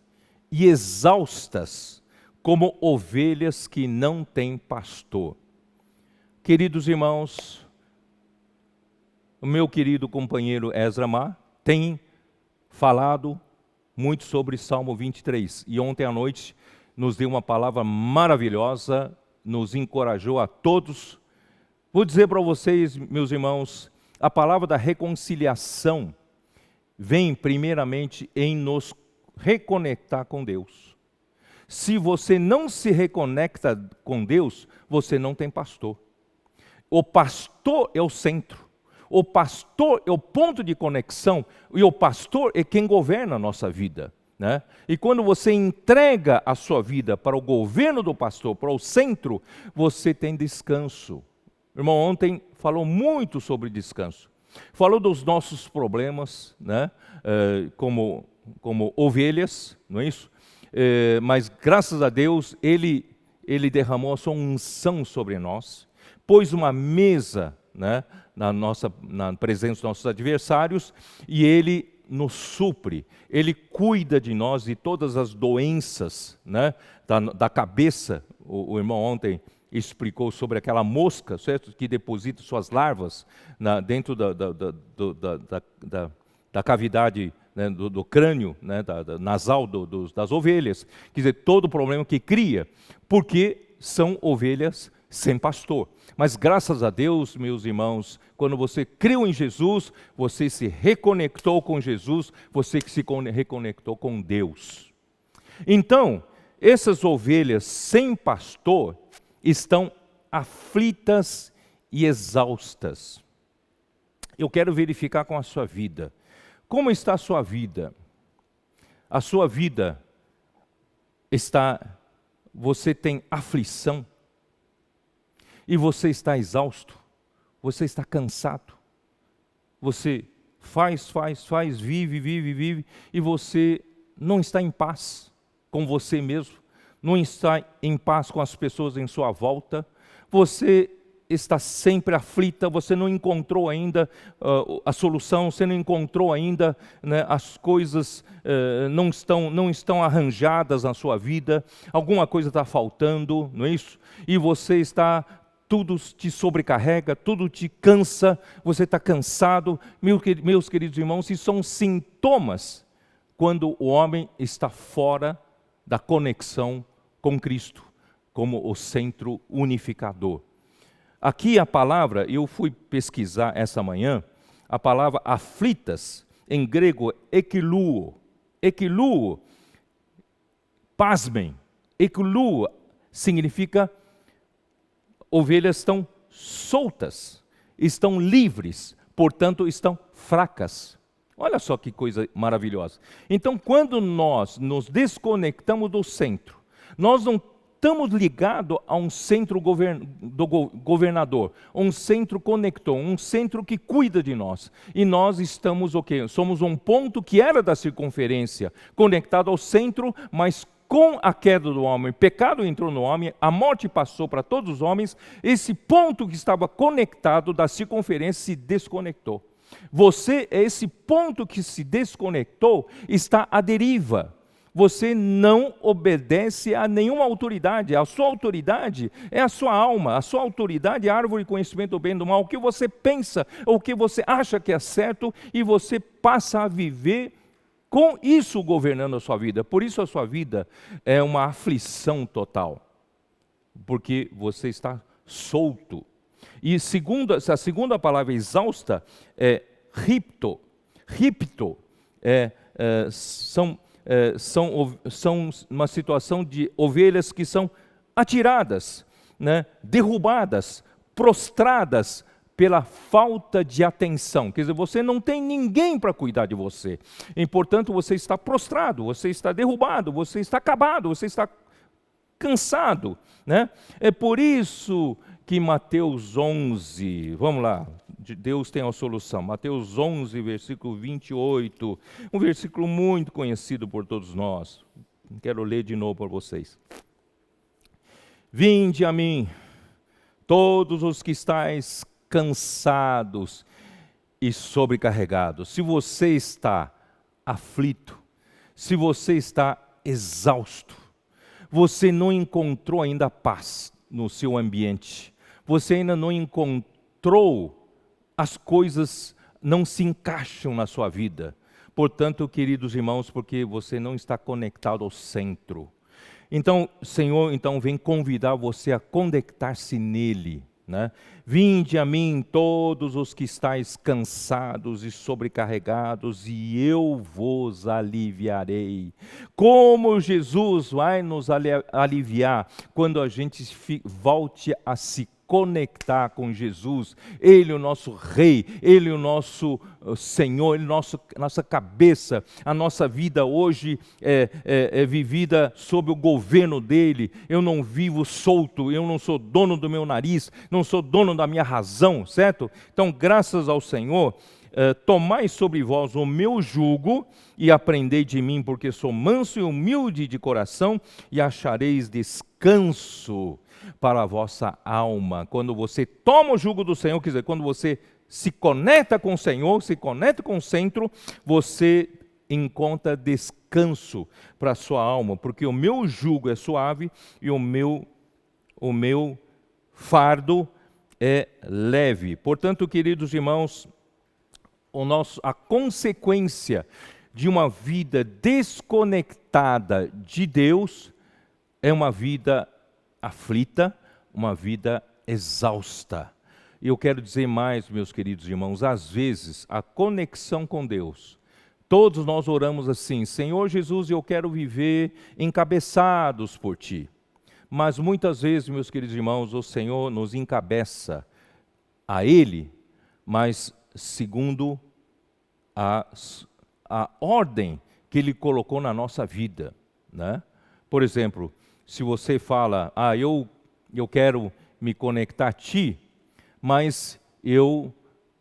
S1: e exaustas como ovelhas que não têm pastor. Queridos irmãos, o meu querido companheiro Ezra Mar tem falado muito sobre Salmo 23. E ontem à noite nos deu uma palavra maravilhosa, nos encorajou a todos. Vou dizer para vocês, meus irmãos, a palavra da reconciliação vem primeiramente em nos reconectar com Deus. Se você não se reconecta com Deus, você não tem pastor. O pastor é o centro. O pastor é o ponto de conexão e o pastor é quem governa a nossa vida, né? E quando você entrega a sua vida para o governo do pastor, para o centro, você tem descanso. O irmão ontem falou muito sobre descanso. Falou dos nossos problemas, né? Como ovelhas, não é isso? Mas graças a Deus, Ele derramou a sua unção sobre nós, pôs uma mesa, né, na presença dos nossos adversários, e Ele nos supre, Ele cuida de nós de todas as doenças, né, da cabeça. O irmão ontem explicou sobre aquela mosca, certo, que deposita suas larvas dentro da cavidade, né, do crânio, né, nasal das ovelhas. Quer dizer, todo o problema que cria, porque são ovelhas sem pastor. Mas graças a Deus, meus irmãos, quando você creu em Jesus, você se reconectou com Jesus, você que se reconectou com Deus. Então, essas ovelhas sem pastor estão aflitas e exaustas. Eu quero verificar com a sua vida. Como está a sua vida? A sua vida você tem aflição? E você está exausto, você está cansado, você faz, vive, e você não está em paz com você mesmo, não está em paz com as pessoas em sua volta, você está sempre aflita, você não encontrou ainda a solução, você não encontrou ainda, né, as coisas não estão arranjadas na sua vida, alguma coisa está faltando, não é isso? E você está... Tudo te sobrecarrega, tudo te cansa, você está cansado. Meus queridos irmãos, isso são sintomas quando o homem está fora da conexão com Cristo, como o centro unificador. Aqui a palavra, eu fui pesquisar essa manhã, a palavra aflitas, em grego, ekiluo. Ekiluo, pasmem, ekiluo significa... Ovelhas estão soltas, estão livres, portanto estão fracas. Olha só que coisa maravilhosa. Então, quando nós nos desconectamos do centro, nós não estamos ligados a um centro governador, um centro conector, um centro que cuida de nós. E nós estamos o quê? Somos um ponto que era da circunferência, conectado ao centro, mas com a queda do homem, o pecado entrou no homem, a morte passou para todos os homens, esse ponto que estava conectado da circunferência se desconectou. Você, esse ponto que se desconectou, está à deriva. Você não obedece a nenhuma autoridade. A sua autoridade é a sua alma. A sua autoridade é a árvore de conhecimento do bem e do mal. O que você pensa, ou o que você acha que é certo, e você passa a viver com isso governando a sua vida. Por isso a sua vida é uma aflição total. Porque você está solto. E a segunda palavra exausta é ripto. Ripto são uma situação de ovelhas que são atiradas, né, derrubadas, prostradas, pela falta de atenção. Quer dizer, você não tem ninguém para cuidar de você. E, portanto, você está prostrado, você está derrubado, você está acabado, você está cansado, né? É por isso que Mateus 11, vamos lá, Deus tem a solução. Mateus 11, versículo 28, um versículo muito conhecido por todos nós. Quero ler de novo para vocês. Vinde a mim, todos os que estáis cansados e sobrecarregados. Se você está aflito, se você está exausto, você não encontrou ainda paz no seu ambiente. Você ainda não encontrou, as coisas não se encaixam na sua vida. Portanto, queridos irmãos, porque você não está conectado ao centro. Então, Senhor, vem convidar você a conectar-se nele, né? Vinde a mim todos os que estáis cansados e sobrecarregados, e eu vos aliviarei. Como Jesus vai nos aliviar quando a gente volte a se conectar com Jesus, Ele o nosso Rei, Ele o nosso Senhor, Ele nossa cabeça. A nossa vida hoje é vivida sob o governo dEle. Eu não vivo solto, eu não sou dono do meu nariz, não sou dono da minha razão, certo? Então, graças ao Senhor, tomai sobre vós o meu jugo e aprendei de mim, porque sou manso e humilde de coração, e achareis descanso para a vossa alma. Quando você toma o jugo do Senhor, quer dizer, quando você se conecta com o Senhor, se conecta com o centro, você encontra descanso para a sua alma, porque o meu jugo é suave e o meu fardo é leve. Portanto, queridos irmãos, a consequência de uma vida desconectada de Deus é uma vida aflita, uma vida exausta. E eu quero dizer mais, meus queridos irmãos, às vezes a conexão com Deus, todos nós oramos assim: Senhor Jesus, eu quero viver encabeçados por Ti. Mas muitas vezes, meus queridos irmãos, o Senhor nos encabeça a Ele, mas segundo a ordem que Ele colocou na nossa vida, né? Por exemplo, se você fala, eu quero me conectar a Ti, mas eu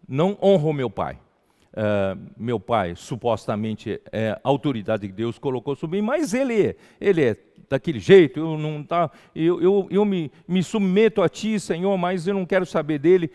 S1: não honro meu pai. Meu pai supostamente é a autoridade que Deus colocou sobre mim, mas ele é daquele jeito, eu me submeto a Ti, Senhor, mas eu não quero saber dele.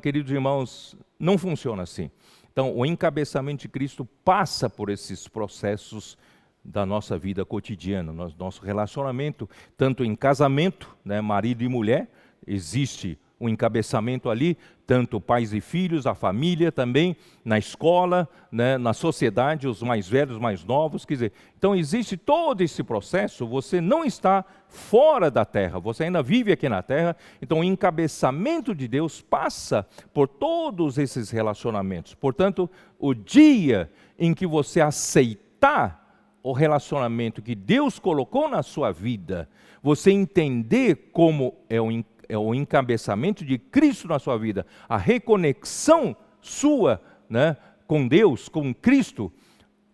S1: Queridos irmãos, não funciona assim. Então, o encabeçamento de Cristo passa por esses processos da nossa vida cotidiana, nosso relacionamento, tanto em casamento, né, marido e mulher, existe um encabeçamento ali, tanto pais e filhos, a família também, na escola, né, na sociedade, os mais velhos, os mais novos, quer dizer, então existe todo esse processo. Você não está fora da terra, você ainda vive aqui na terra, então o encabeçamento de Deus passa por todos esses relacionamentos. Portanto, o dia em que você aceitar o relacionamento que Deus colocou na sua vida, você entender como é o encabeçamento de Cristo na sua vida, a reconexão sua, né, com Deus, com Cristo,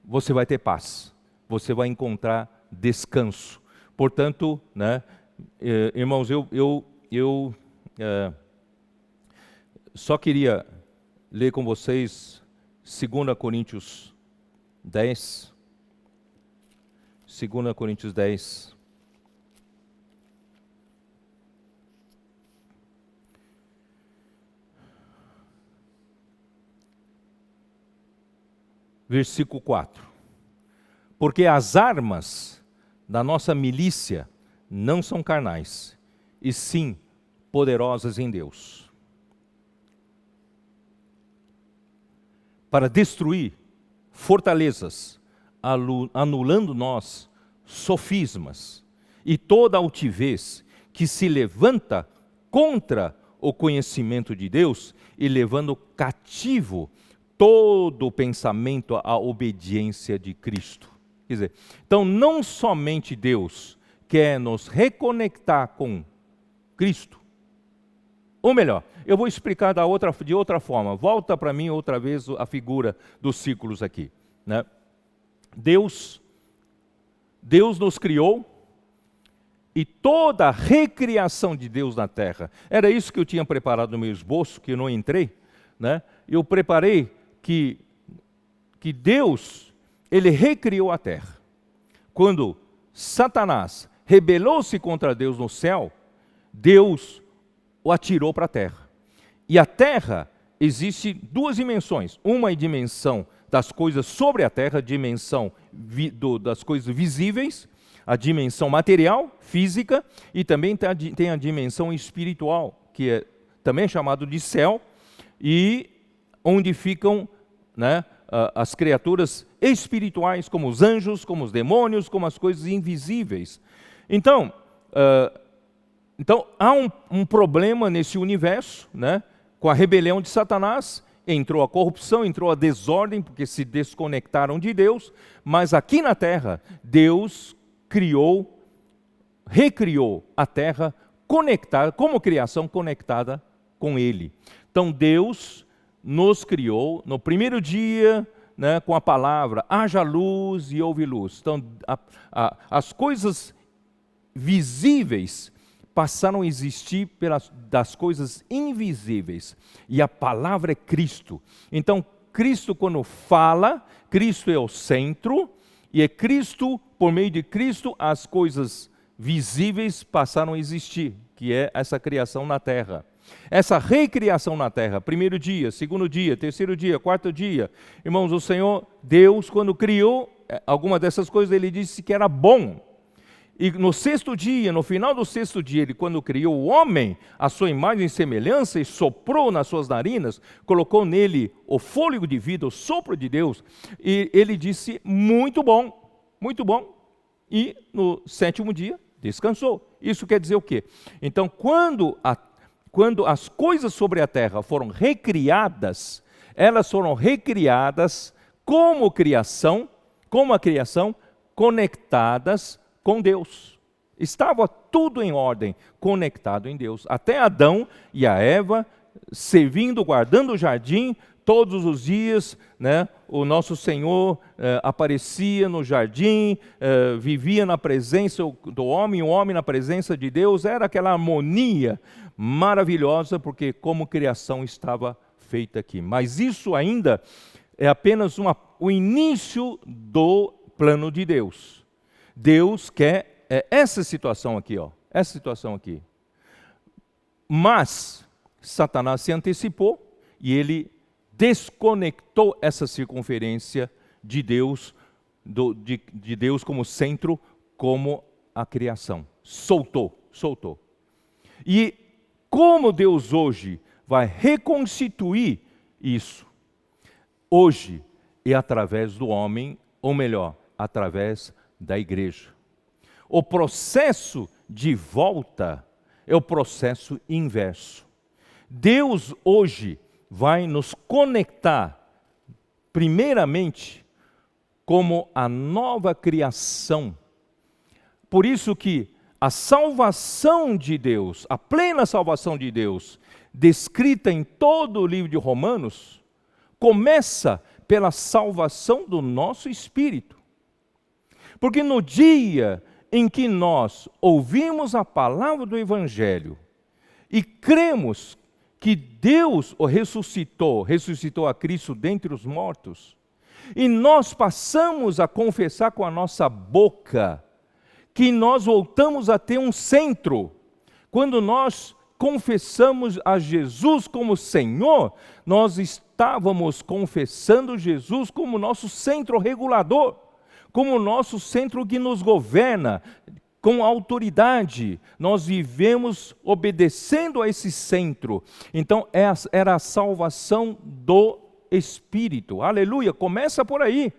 S1: você vai ter paz, você vai encontrar descanso. Portanto, né, irmãos, eu só queria ler com vocês 2 Coríntios 10, 2 Coríntios 10, versículo 4. Porque as armas da nossa milícia não são carnais, e sim poderosas em Deus, para destruir fortalezas, anulando nós sofismas e toda altivez que se levanta contra o conhecimento de Deus, e levando cativo todo o pensamento à obediência de Cristo. Quer dizer, então não somente Deus quer nos reconectar com Cristo, ou melhor, eu vou explicar de outra forma. Volta para mim outra vez a figura dos círculos aqui, né? Deus nos criou, e toda a recriação de Deus na terra, era isso que eu tinha preparado no meu esboço, que eu não entrei, né? Eu preparei que Deus, Ele recriou a terra. Quando Satanás rebelou-se contra Deus no céu, Deus o atirou para a terra. E a terra, existe duas dimensões. Uma é a dimensão das coisas sobre a terra, dimensão das coisas visíveis. a dimensão material, física, e também tem a dimensão espiritual, que é também chamado de céu, e onde ficam, né, as criaturas espirituais, como os anjos, como os demônios, como as coisas invisíveis. Então há um problema nesse universo, né, com a rebelião de Satanás. Entrou a corrupção, entrou a desordem, porque se desconectaram de Deus, mas aqui na terra, Deus recriou a terra conectada, como criação conectada com Ele. Então Deus nos criou no primeiro dia, né, com a palavra, haja luz e houve luz. Então as coisas visíveis passaram a existir das coisas invisíveis. E a palavra é Cristo. Então, Cristo, quando fala, Cristo é o centro, e é Cristo, por meio de Cristo, as coisas visíveis passaram a existir, que é essa criação na terra. Essa recriação na terra, primeiro dia, segundo dia, terceiro dia, quarto dia. Irmãos, o Senhor, Deus, quando criou alguma dessas coisas, Ele disse que era bom. E no sexto dia, no final do sexto dia, Ele, quando criou o homem, a sua imagem e semelhança, e soprou nas suas narinas, colocou nele o fôlego de vida, o sopro de Deus, e Ele disse, muito bom, muito bom. E no sétimo dia, descansou. Isso quer dizer o quê? Então, quando as coisas sobre a terra foram recriadas, elas foram recriadas como a criação, conectadas com Deus. Estava tudo em ordem, conectado em Deus. Até Adão e a Eva, servindo, guardando o jardim, todos os dias, né, o nosso Senhor aparecia no jardim, vivia na presença do homem, o homem na presença de Deus. Era aquela harmonia maravilhosa, porque como criação estava feita aqui. Mas isso ainda é apenas o início do plano de Deus. Deus quer essa situação aqui, essa situação aqui. Mas Satanás se antecipou e ele desconectou essa circunferência de Deus, de Deus como centro, como a criação. Soltou. E como Deus hoje vai reconstituir isso? Hoje é através do homem, ou melhor, através da igreja. O processo de volta é o processo inverso. Deus hoje vai nos conectar, primeiramente, como a nova criação. Por isso que a salvação de Deus, a plena salvação de Deus, descrita em todo o livro de Romanos, começa pela salvação do nosso espírito. Porque no dia em que nós ouvimos a palavra do Evangelho e cremos que Deus o ressuscitou a Cristo dentre os mortos, e nós passamos a confessar com a nossa boca que nós voltamos a ter um centro. Quando nós confessamos a Jesus como Senhor, nós estávamos confessando Jesus como nosso centro regulador, como nosso centro que nos governa, com autoridade. Nós vivemos obedecendo a esse centro. Então, era a salvação do Espírito. Aleluia! Começa por aí.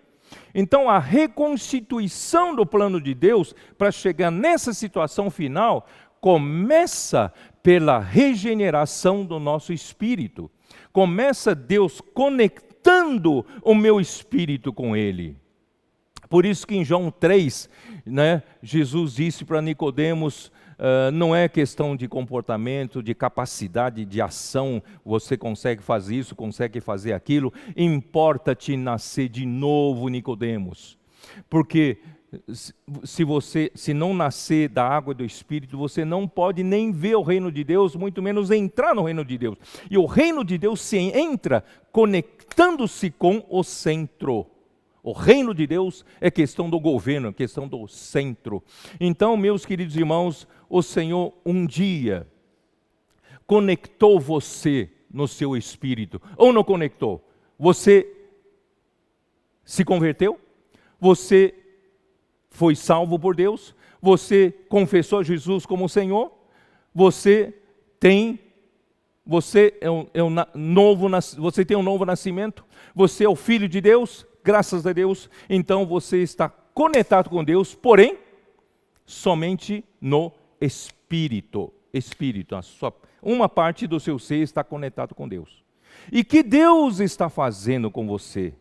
S1: Então, a reconstituição do plano de Deus, para chegar nessa situação final, começa pela regeneração do nosso espírito. Começa Deus conectando o meu espírito com Ele. Por isso que em João 3, né, Jesus disse para Nicodemos, não é questão de comportamento, de capacidade de ação, você consegue fazer isso, consegue fazer aquilo, importa-te nascer de novo, Nicodemos. Porque se não nascer da água e do Espírito, você não pode nem ver o reino de Deus, muito menos entrar no reino de Deus. E o reino de Deus se entra conectando-se com o centro. O reino de Deus é questão do governo, é questão do centro. Então, meus queridos irmãos, o Senhor um dia conectou você no seu espírito, ou não conectou? Você se converteu? Você foi salvo por Deus, você confessou Jesus como Senhor, você tem um novo nascimento, você é o Filho de Deus, graças a Deus, então você está conectado com Deus, porém, somente no Espírito. Uma parte do seu ser está conectado com Deus. E que Deus está fazendo com você?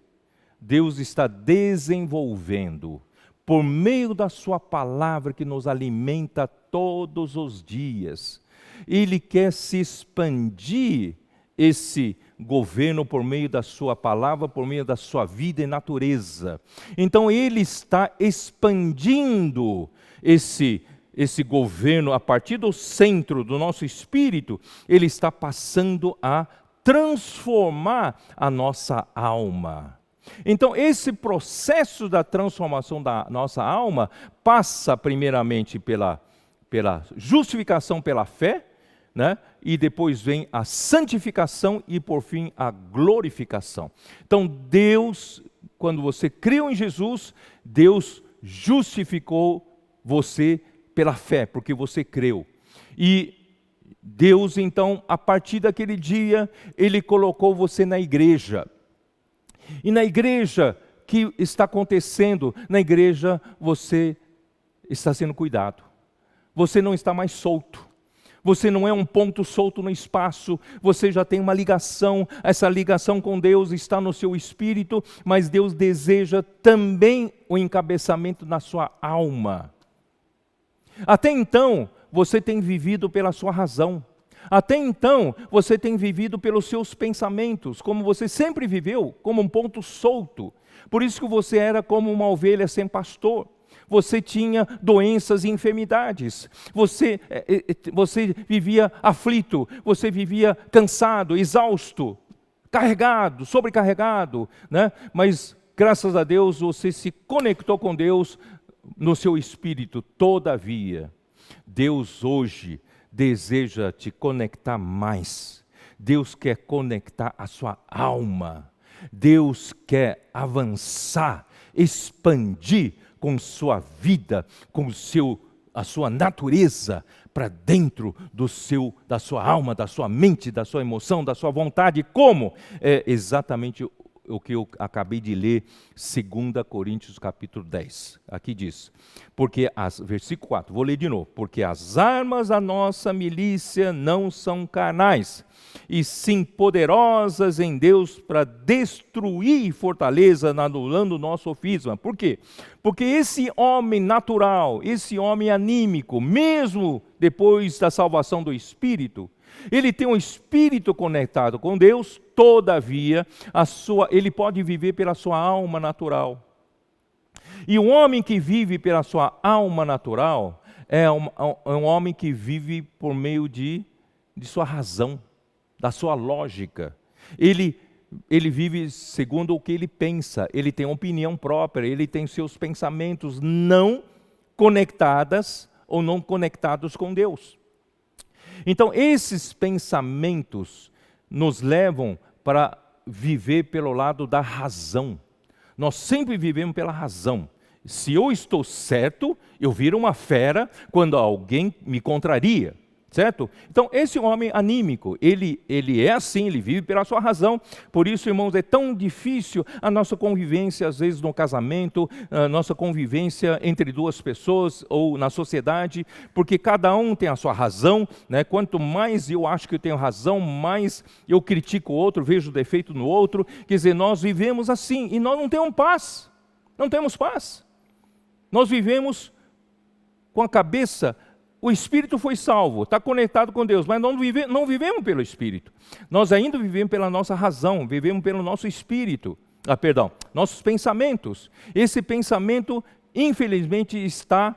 S1: Deus está desenvolvendo, por meio da sua palavra que nos alimenta todos os dias. Ele quer se expandir esse governo por meio da sua palavra, por meio da sua vida e natureza. Então ele está expandindo esse governo a partir do centro do nosso espírito, ele está passando a transformar a nossa alma. Então, esse processo da transformação da nossa alma passa primeiramente pela justificação pela fé, né? E depois vem a santificação e por fim a glorificação. Então Deus, quando você creu em Jesus, Deus justificou você pela fé, porque você creu. E Deus então, a partir daquele dia, Ele colocou você na igreja. E na igreja, o que está acontecendo? Na igreja você está sendo cuidado. Você não está mais solto. Você não é um ponto solto no espaço. Você já tem uma ligação. Essa ligação com Deus está no seu espírito, mas Deus deseja também o encabeçamento na sua alma. Até então, você tem vivido pela sua razão. Até então, você tem vivido pelos seus pensamentos, como você sempre viveu, como um ponto solto. Por isso que você era como uma ovelha sem pastor. Você tinha doenças e enfermidades. Você vivia aflito, você vivia cansado, exausto, carregado, sobrecarregado, né? Mas, graças a Deus, você se conectou com Deus no seu espírito. Todavia, Deus hoje deseja te conectar mais. Deus quer conectar a sua alma. Deus quer avançar, expandir com sua vida, com a sua natureza para dentro da sua alma, da sua mente, da sua emoção, da sua vontade. Como? É exatamente o que eu acabei de ler, 2 Coríntios capítulo 10. Aqui diz, versículo 4, vou ler de novo. Porque as armas da nossa milícia não são carnais, e sim poderosas em Deus para destruir fortaleza, anulando o nosso sofisma. Por quê? Porque esse homem natural, esse homem anímico, mesmo depois da salvação do Espírito, ele tem um espírito conectado com Deus, todavia, ele pode viver pela sua alma natural. E o homem que vive pela sua alma natural é um homem que vive por meio de sua razão, da sua lógica. Ele vive segundo o que ele pensa, ele tem opinião própria, ele tem seus pensamentos não conectados ou não conectados com Deus. Então, esses pensamentos nos levam para viver pelo lado da razão. Nós sempre vivemos pela razão. Se eu estou certo, eu viro uma fera quando alguém me contraria, certo? Então, esse homem anímico, ele é assim, ele vive pela sua razão. Por isso, irmãos, é tão difícil a nossa convivência, às vezes no casamento, a nossa convivência entre duas pessoas ou na sociedade, porque cada um tem a sua razão, né? Quanto mais eu acho que eu tenho razão, mais eu critico o outro, vejo defeito no outro. Quer dizer, nós vivemos assim e nós não temos paz. Não temos paz. Nós vivemos com a cabeça. O Espírito foi salvo, está conectado com Deus, mas não vivemos pelo Espírito. Nós ainda vivemos pela nossa razão, vivemos pelo nosso Espírito. Nossos pensamentos. Esse pensamento, infelizmente, está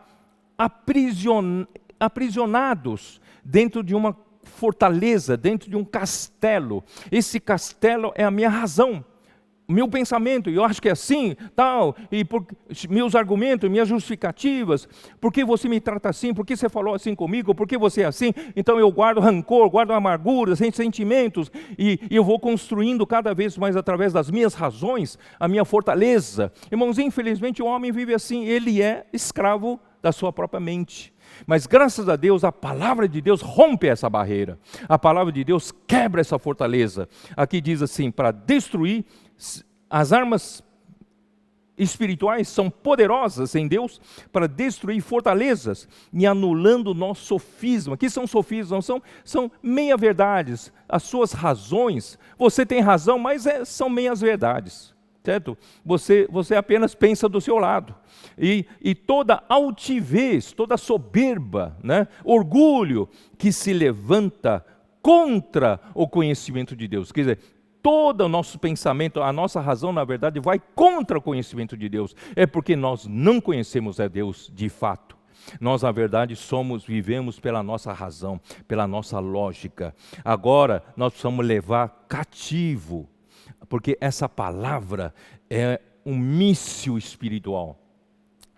S1: aprisionados dentro de uma fortaleza, dentro de um castelo. Esse castelo é a minha razão. meu pensamento, eu acho que é assim, tal, e meus argumentos, minhas justificativas, por que você me trata assim, por que você falou assim comigo, por que você é assim, então eu guardo rancor, guardo amarguras, ressentimentos, e eu vou construindo cada vez mais através das minhas razões, a minha fortaleza. Irmãos, infelizmente o homem vive assim, ele é escravo da sua própria mente. Mas graças a Deus, a palavra de Deus rompe essa barreira, a palavra de Deus quebra essa fortaleza. Aqui diz assim, para destruir, as armas espirituais são poderosas em Deus para destruir fortalezas e anulando o nosso sofisma. O que são sofismas? São meia-verdades, as suas razões. Você tem razão, mas são meias-verdades, certo? Você apenas pensa do seu lado. E toda altivez, toda soberba, né? Orgulho que se levanta contra o conhecimento de Deus. Quer dizer, todo o nosso pensamento, a nossa razão, na verdade, vai contra o conhecimento de Deus. É porque nós não conhecemos a Deus de fato. Nós, na verdade, vivemos pela nossa razão, pela nossa lógica. Agora, nós precisamos levar cativo, porque essa palavra é um míssil espiritual.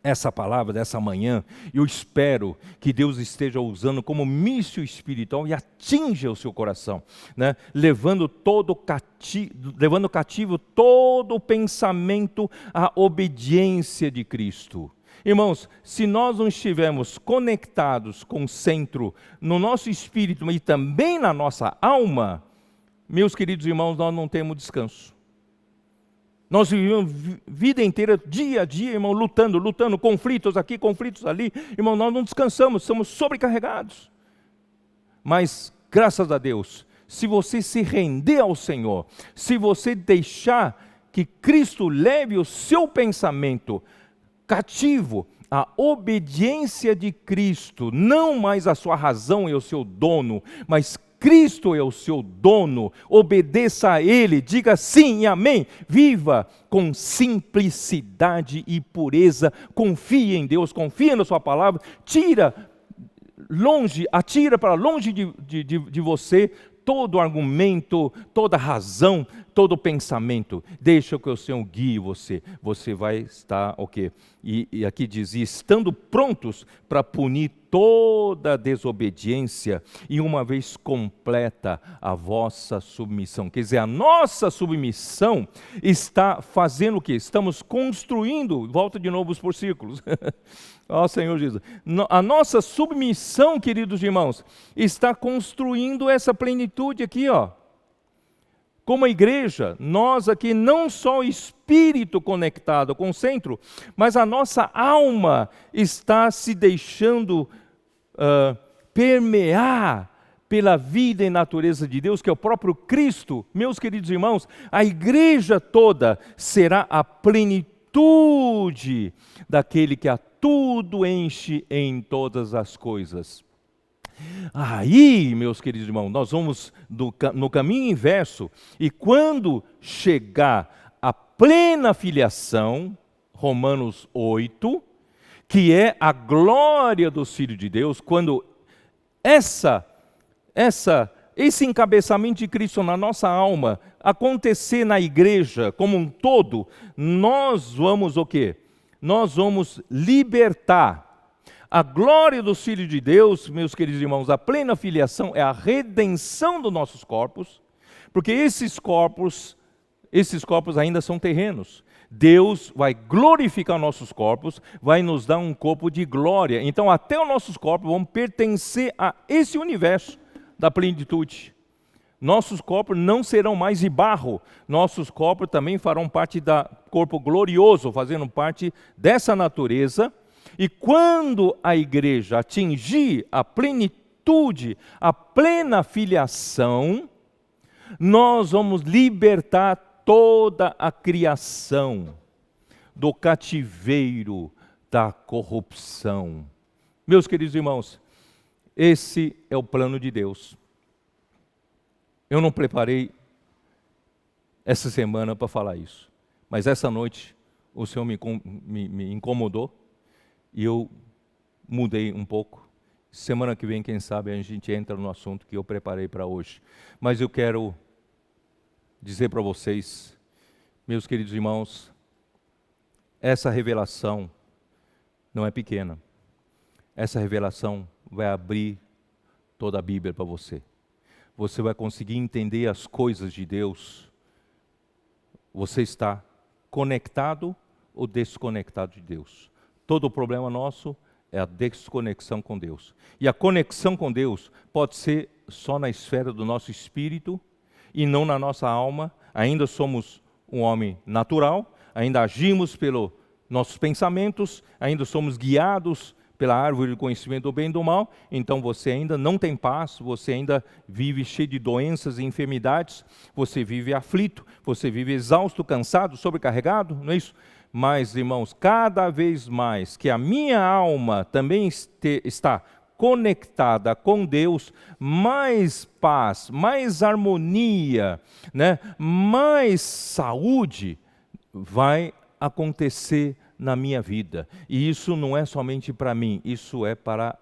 S1: Essa palavra dessa manhã, eu espero que Deus esteja usando como míssil espiritual e atinja o seu coração, né? levando cativo todo o pensamento à obediência de Cristo. Irmãos, se nós não estivermos conectados com o centro no nosso espírito e também na nossa alma, meus queridos irmãos, nós não temos descanso. Nós vivemos a vida inteira, dia a dia, irmão, lutando, conflitos aqui, conflitos ali. Irmão, nós não descansamos, somos sobrecarregados. Mas, graças a Deus, se você se render ao Senhor, se você deixar que Cristo leve o seu pensamento cativo à obediência de Cristo, não mais a sua razão e o seu dono, mas Cristo é o seu dono, obedeça a Ele, diga sim e amém, viva com simplicidade e pureza, confie em Deus, confie na sua palavra, atira para longe de você todo argumento, toda razão, todo pensamento. Deixa que o Senhor guie você. Você vai estar o quê? E aqui dizia, estando prontos para punir toda desobediência e uma vez completa a vossa submissão. Quer dizer, a nossa submissão está fazendo o quê? Estamos construindo, volta de novo por círculos. Ó Senhor Jesus, a nossa submissão, queridos irmãos, está construindo essa plenitude aqui, ó. Como a igreja, nós aqui não só o espírito conectado com o centro, mas a nossa alma está se deixando permear pela vida e natureza de Deus, que é o próprio Cristo. Meus queridos irmãos, a igreja toda será a plenitude daquele que a tudo enche em todas as coisas. Aí, meus queridos irmãos, nós vamos no caminho inverso, e quando chegar a plena filiação, Romanos 8, que é a glória dos filhos de Deus, quando esse encabeçamento de Cristo na nossa alma acontecer na igreja como um todo, nós vamos o quê? Nós vamos libertar. A glória dos filhos de Deus, meus queridos irmãos, a plena filiação é a redenção dos nossos corpos, porque esses corpos ainda são terrenos. Deus vai glorificar nossos corpos, vai nos dar um corpo de glória. Então até os nossos corpos vão pertencer a esse universo da plenitude. Nossos corpos não serão mais de barro, nossos corpos também farão parte do corpo glorioso, fazendo parte dessa natureza. E quando a igreja atingir a plenitude, a plena filiação, nós vamos libertar toda a criação do cativeiro da corrupção. Meus queridos irmãos, esse é o plano de Deus. Eu não preparei essa semana para falar isso, mas essa noite o Senhor me incomodou e eu mudei um pouco. Semana que vem, quem sabe, a gente entra no assunto que eu preparei para hoje. Mas eu quero dizer para vocês, Meus queridos irmãos, essa revelação não é pequena. Essa revelação vai abrir toda a Bíblia para você. Você vai conseguir entender as coisas de Deus. Você está conectado ou desconectado de Deus? Todo o problema nosso é a desconexão com Deus. E a conexão com Deus pode ser só na esfera do nosso espírito e não na nossa alma. Ainda somos um homem natural, ainda agimos pelos nossos pensamentos, ainda somos guiados pela árvore do conhecimento do bem e do mal, então você ainda não tem paz, você ainda vive cheio de doenças e enfermidades, você vive aflito, você vive exausto, cansado, sobrecarregado, não é isso? Mas, irmãos, cada vez mais que a minha alma também está conectada com Deus, mais paz, mais harmonia, né? Mais saúde vai acontecer na minha vida. E isso não é somente para mim, isso é para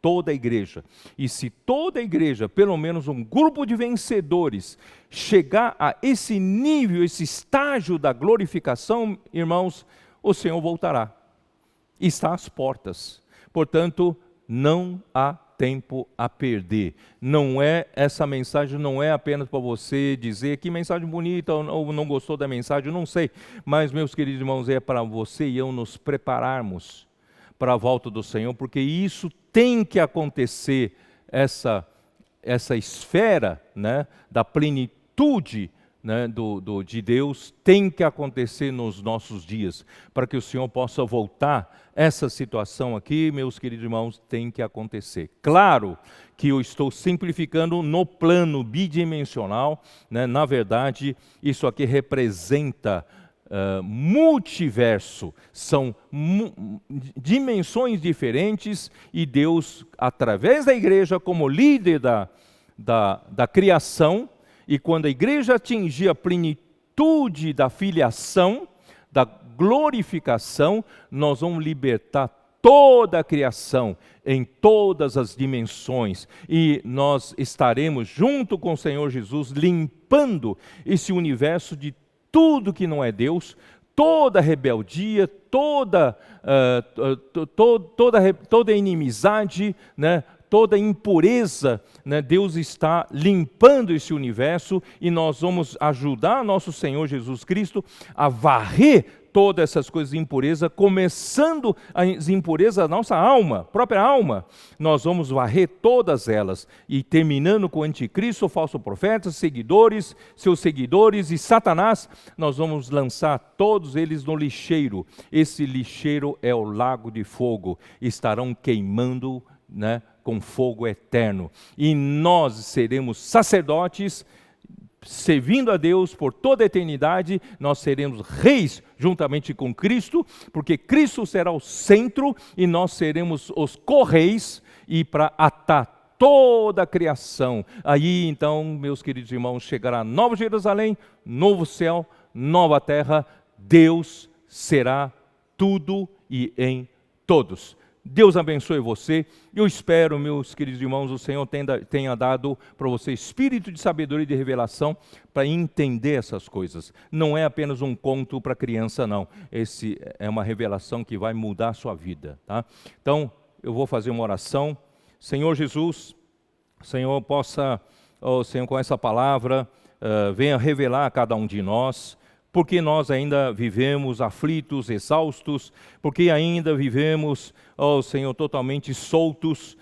S1: toda a igreja. E se toda a igreja, pelo menos um grupo de vencedores, chegar a esse nível, esse estágio da glorificação, irmãos, o Senhor voltará. Está às portas. Portanto, não há tempo a perder. Essa mensagem não é apenas para você dizer que mensagem bonita ou não gostou da mensagem, não sei. Mas, meus queridos irmãos, é para você e eu nos prepararmos para a volta do Senhor, porque isso tem que acontecer, essa esfera, né, da plenitude, né, de Deus, tem que acontecer nos nossos dias, para que o Senhor possa voltar. Essa situação aqui, meus queridos irmãos, tem que acontecer. Claro que eu estou simplificando no plano bidimensional, né? Na verdade, isso aqui representa multiverso, são dimensões diferentes, e Deus, através da igreja, como líder da criação, e quando a igreja atingir a plenitude da filiação, da glorificação, nós vamos libertar toda a criação em todas as dimensões, e nós estaremos junto com o Senhor Jesus limpando esse universo de tudo que não é Deus, toda rebeldia, toda inimizade, né? Toda impureza, né? Deus está limpando esse universo, e nós vamos ajudar nosso Senhor Jesus Cristo a varrer todas essas coisas de impureza, começando as impurezas da nossa alma, própria alma. Nós vamos varrer todas elas, e terminando com o anticristo, o falso profeta, seus seguidores e Satanás, nós vamos lançar todos eles no lixeiro. Esse lixeiro é o lago de fogo, estarão queimando, né, com fogo eterno, e nós seremos sacerdotes, servindo a Deus por toda a eternidade. Nós seremos reis juntamente com Cristo, porque Cristo será o centro, e nós seremos os correis, e para atar toda a criação. Aí então, meus queridos irmãos, chegará Nova Jerusalém, novo céu, nova terra. Deus será tudo e em todos. Deus abençoe você. Eu espero, meus queridos irmãos, o Senhor tenha dado para você espírito de sabedoria e de revelação para entender essas coisas. Não é apenas um conto para criança, não. Esse é uma revelação que vai mudar a sua vida, tá? Então, eu vou fazer uma oração. Senhor Jesus, Senhor, Senhor, com essa palavra, venha revelar a cada um de nós, porque nós ainda vivemos aflitos, exaustos, porque ainda vivemos, Senhor, totalmente soltos,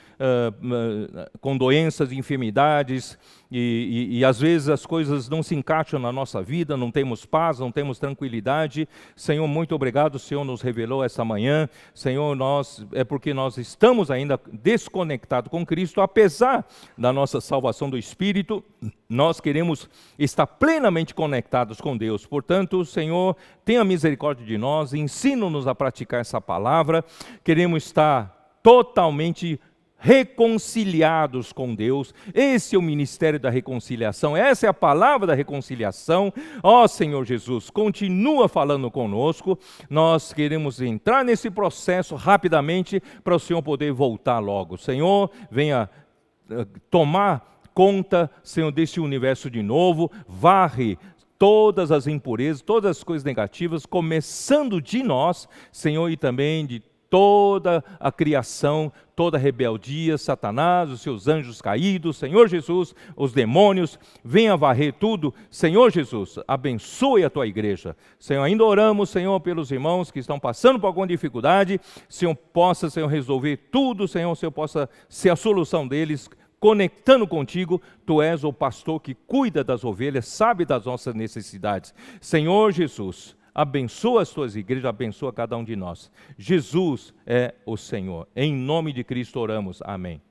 S1: com doenças e enfermidades, e às vezes as coisas não se encaixam na nossa vida, não temos paz, não temos tranquilidade. Senhor, muito obrigado, o Senhor nos revelou essa manhã. Senhor, é porque nós estamos ainda desconectados com Cristo, apesar da nossa salvação do Espírito, nós queremos estar plenamente conectados com Deus. Portanto, Senhor, tenha misericórdia de nós, ensina-nos a praticar essa palavra. Queremos estar totalmente reconciliados com Deus. Esse é o ministério da reconciliação, essa é a palavra da reconciliação. Senhor Jesus, continua falando conosco. Nós queremos entrar nesse processo rapidamente para o Senhor poder voltar logo. Senhor, venha tomar conta, Senhor, desse universo de novo, varre todas as impurezas, todas as coisas negativas, começando de nós, Senhor, e também de toda a criação, toda a rebeldia, Satanás, os seus anjos caídos, Senhor Jesus, os demônios, venha varrer tudo. Senhor Jesus, abençoe a tua igreja. Senhor, ainda oramos, Senhor, pelos irmãos que estão passando por alguma dificuldade. Senhor, possa, Senhor, resolver tudo, Senhor, possa ser a solução deles, conectando contigo. Tu és o pastor que cuida das ovelhas, sabe das nossas necessidades. Senhor Jesus, abençoa as tuas igrejas, abençoa cada um de nós. Jesus é o Senhor. Em nome de Cristo oramos. Amém.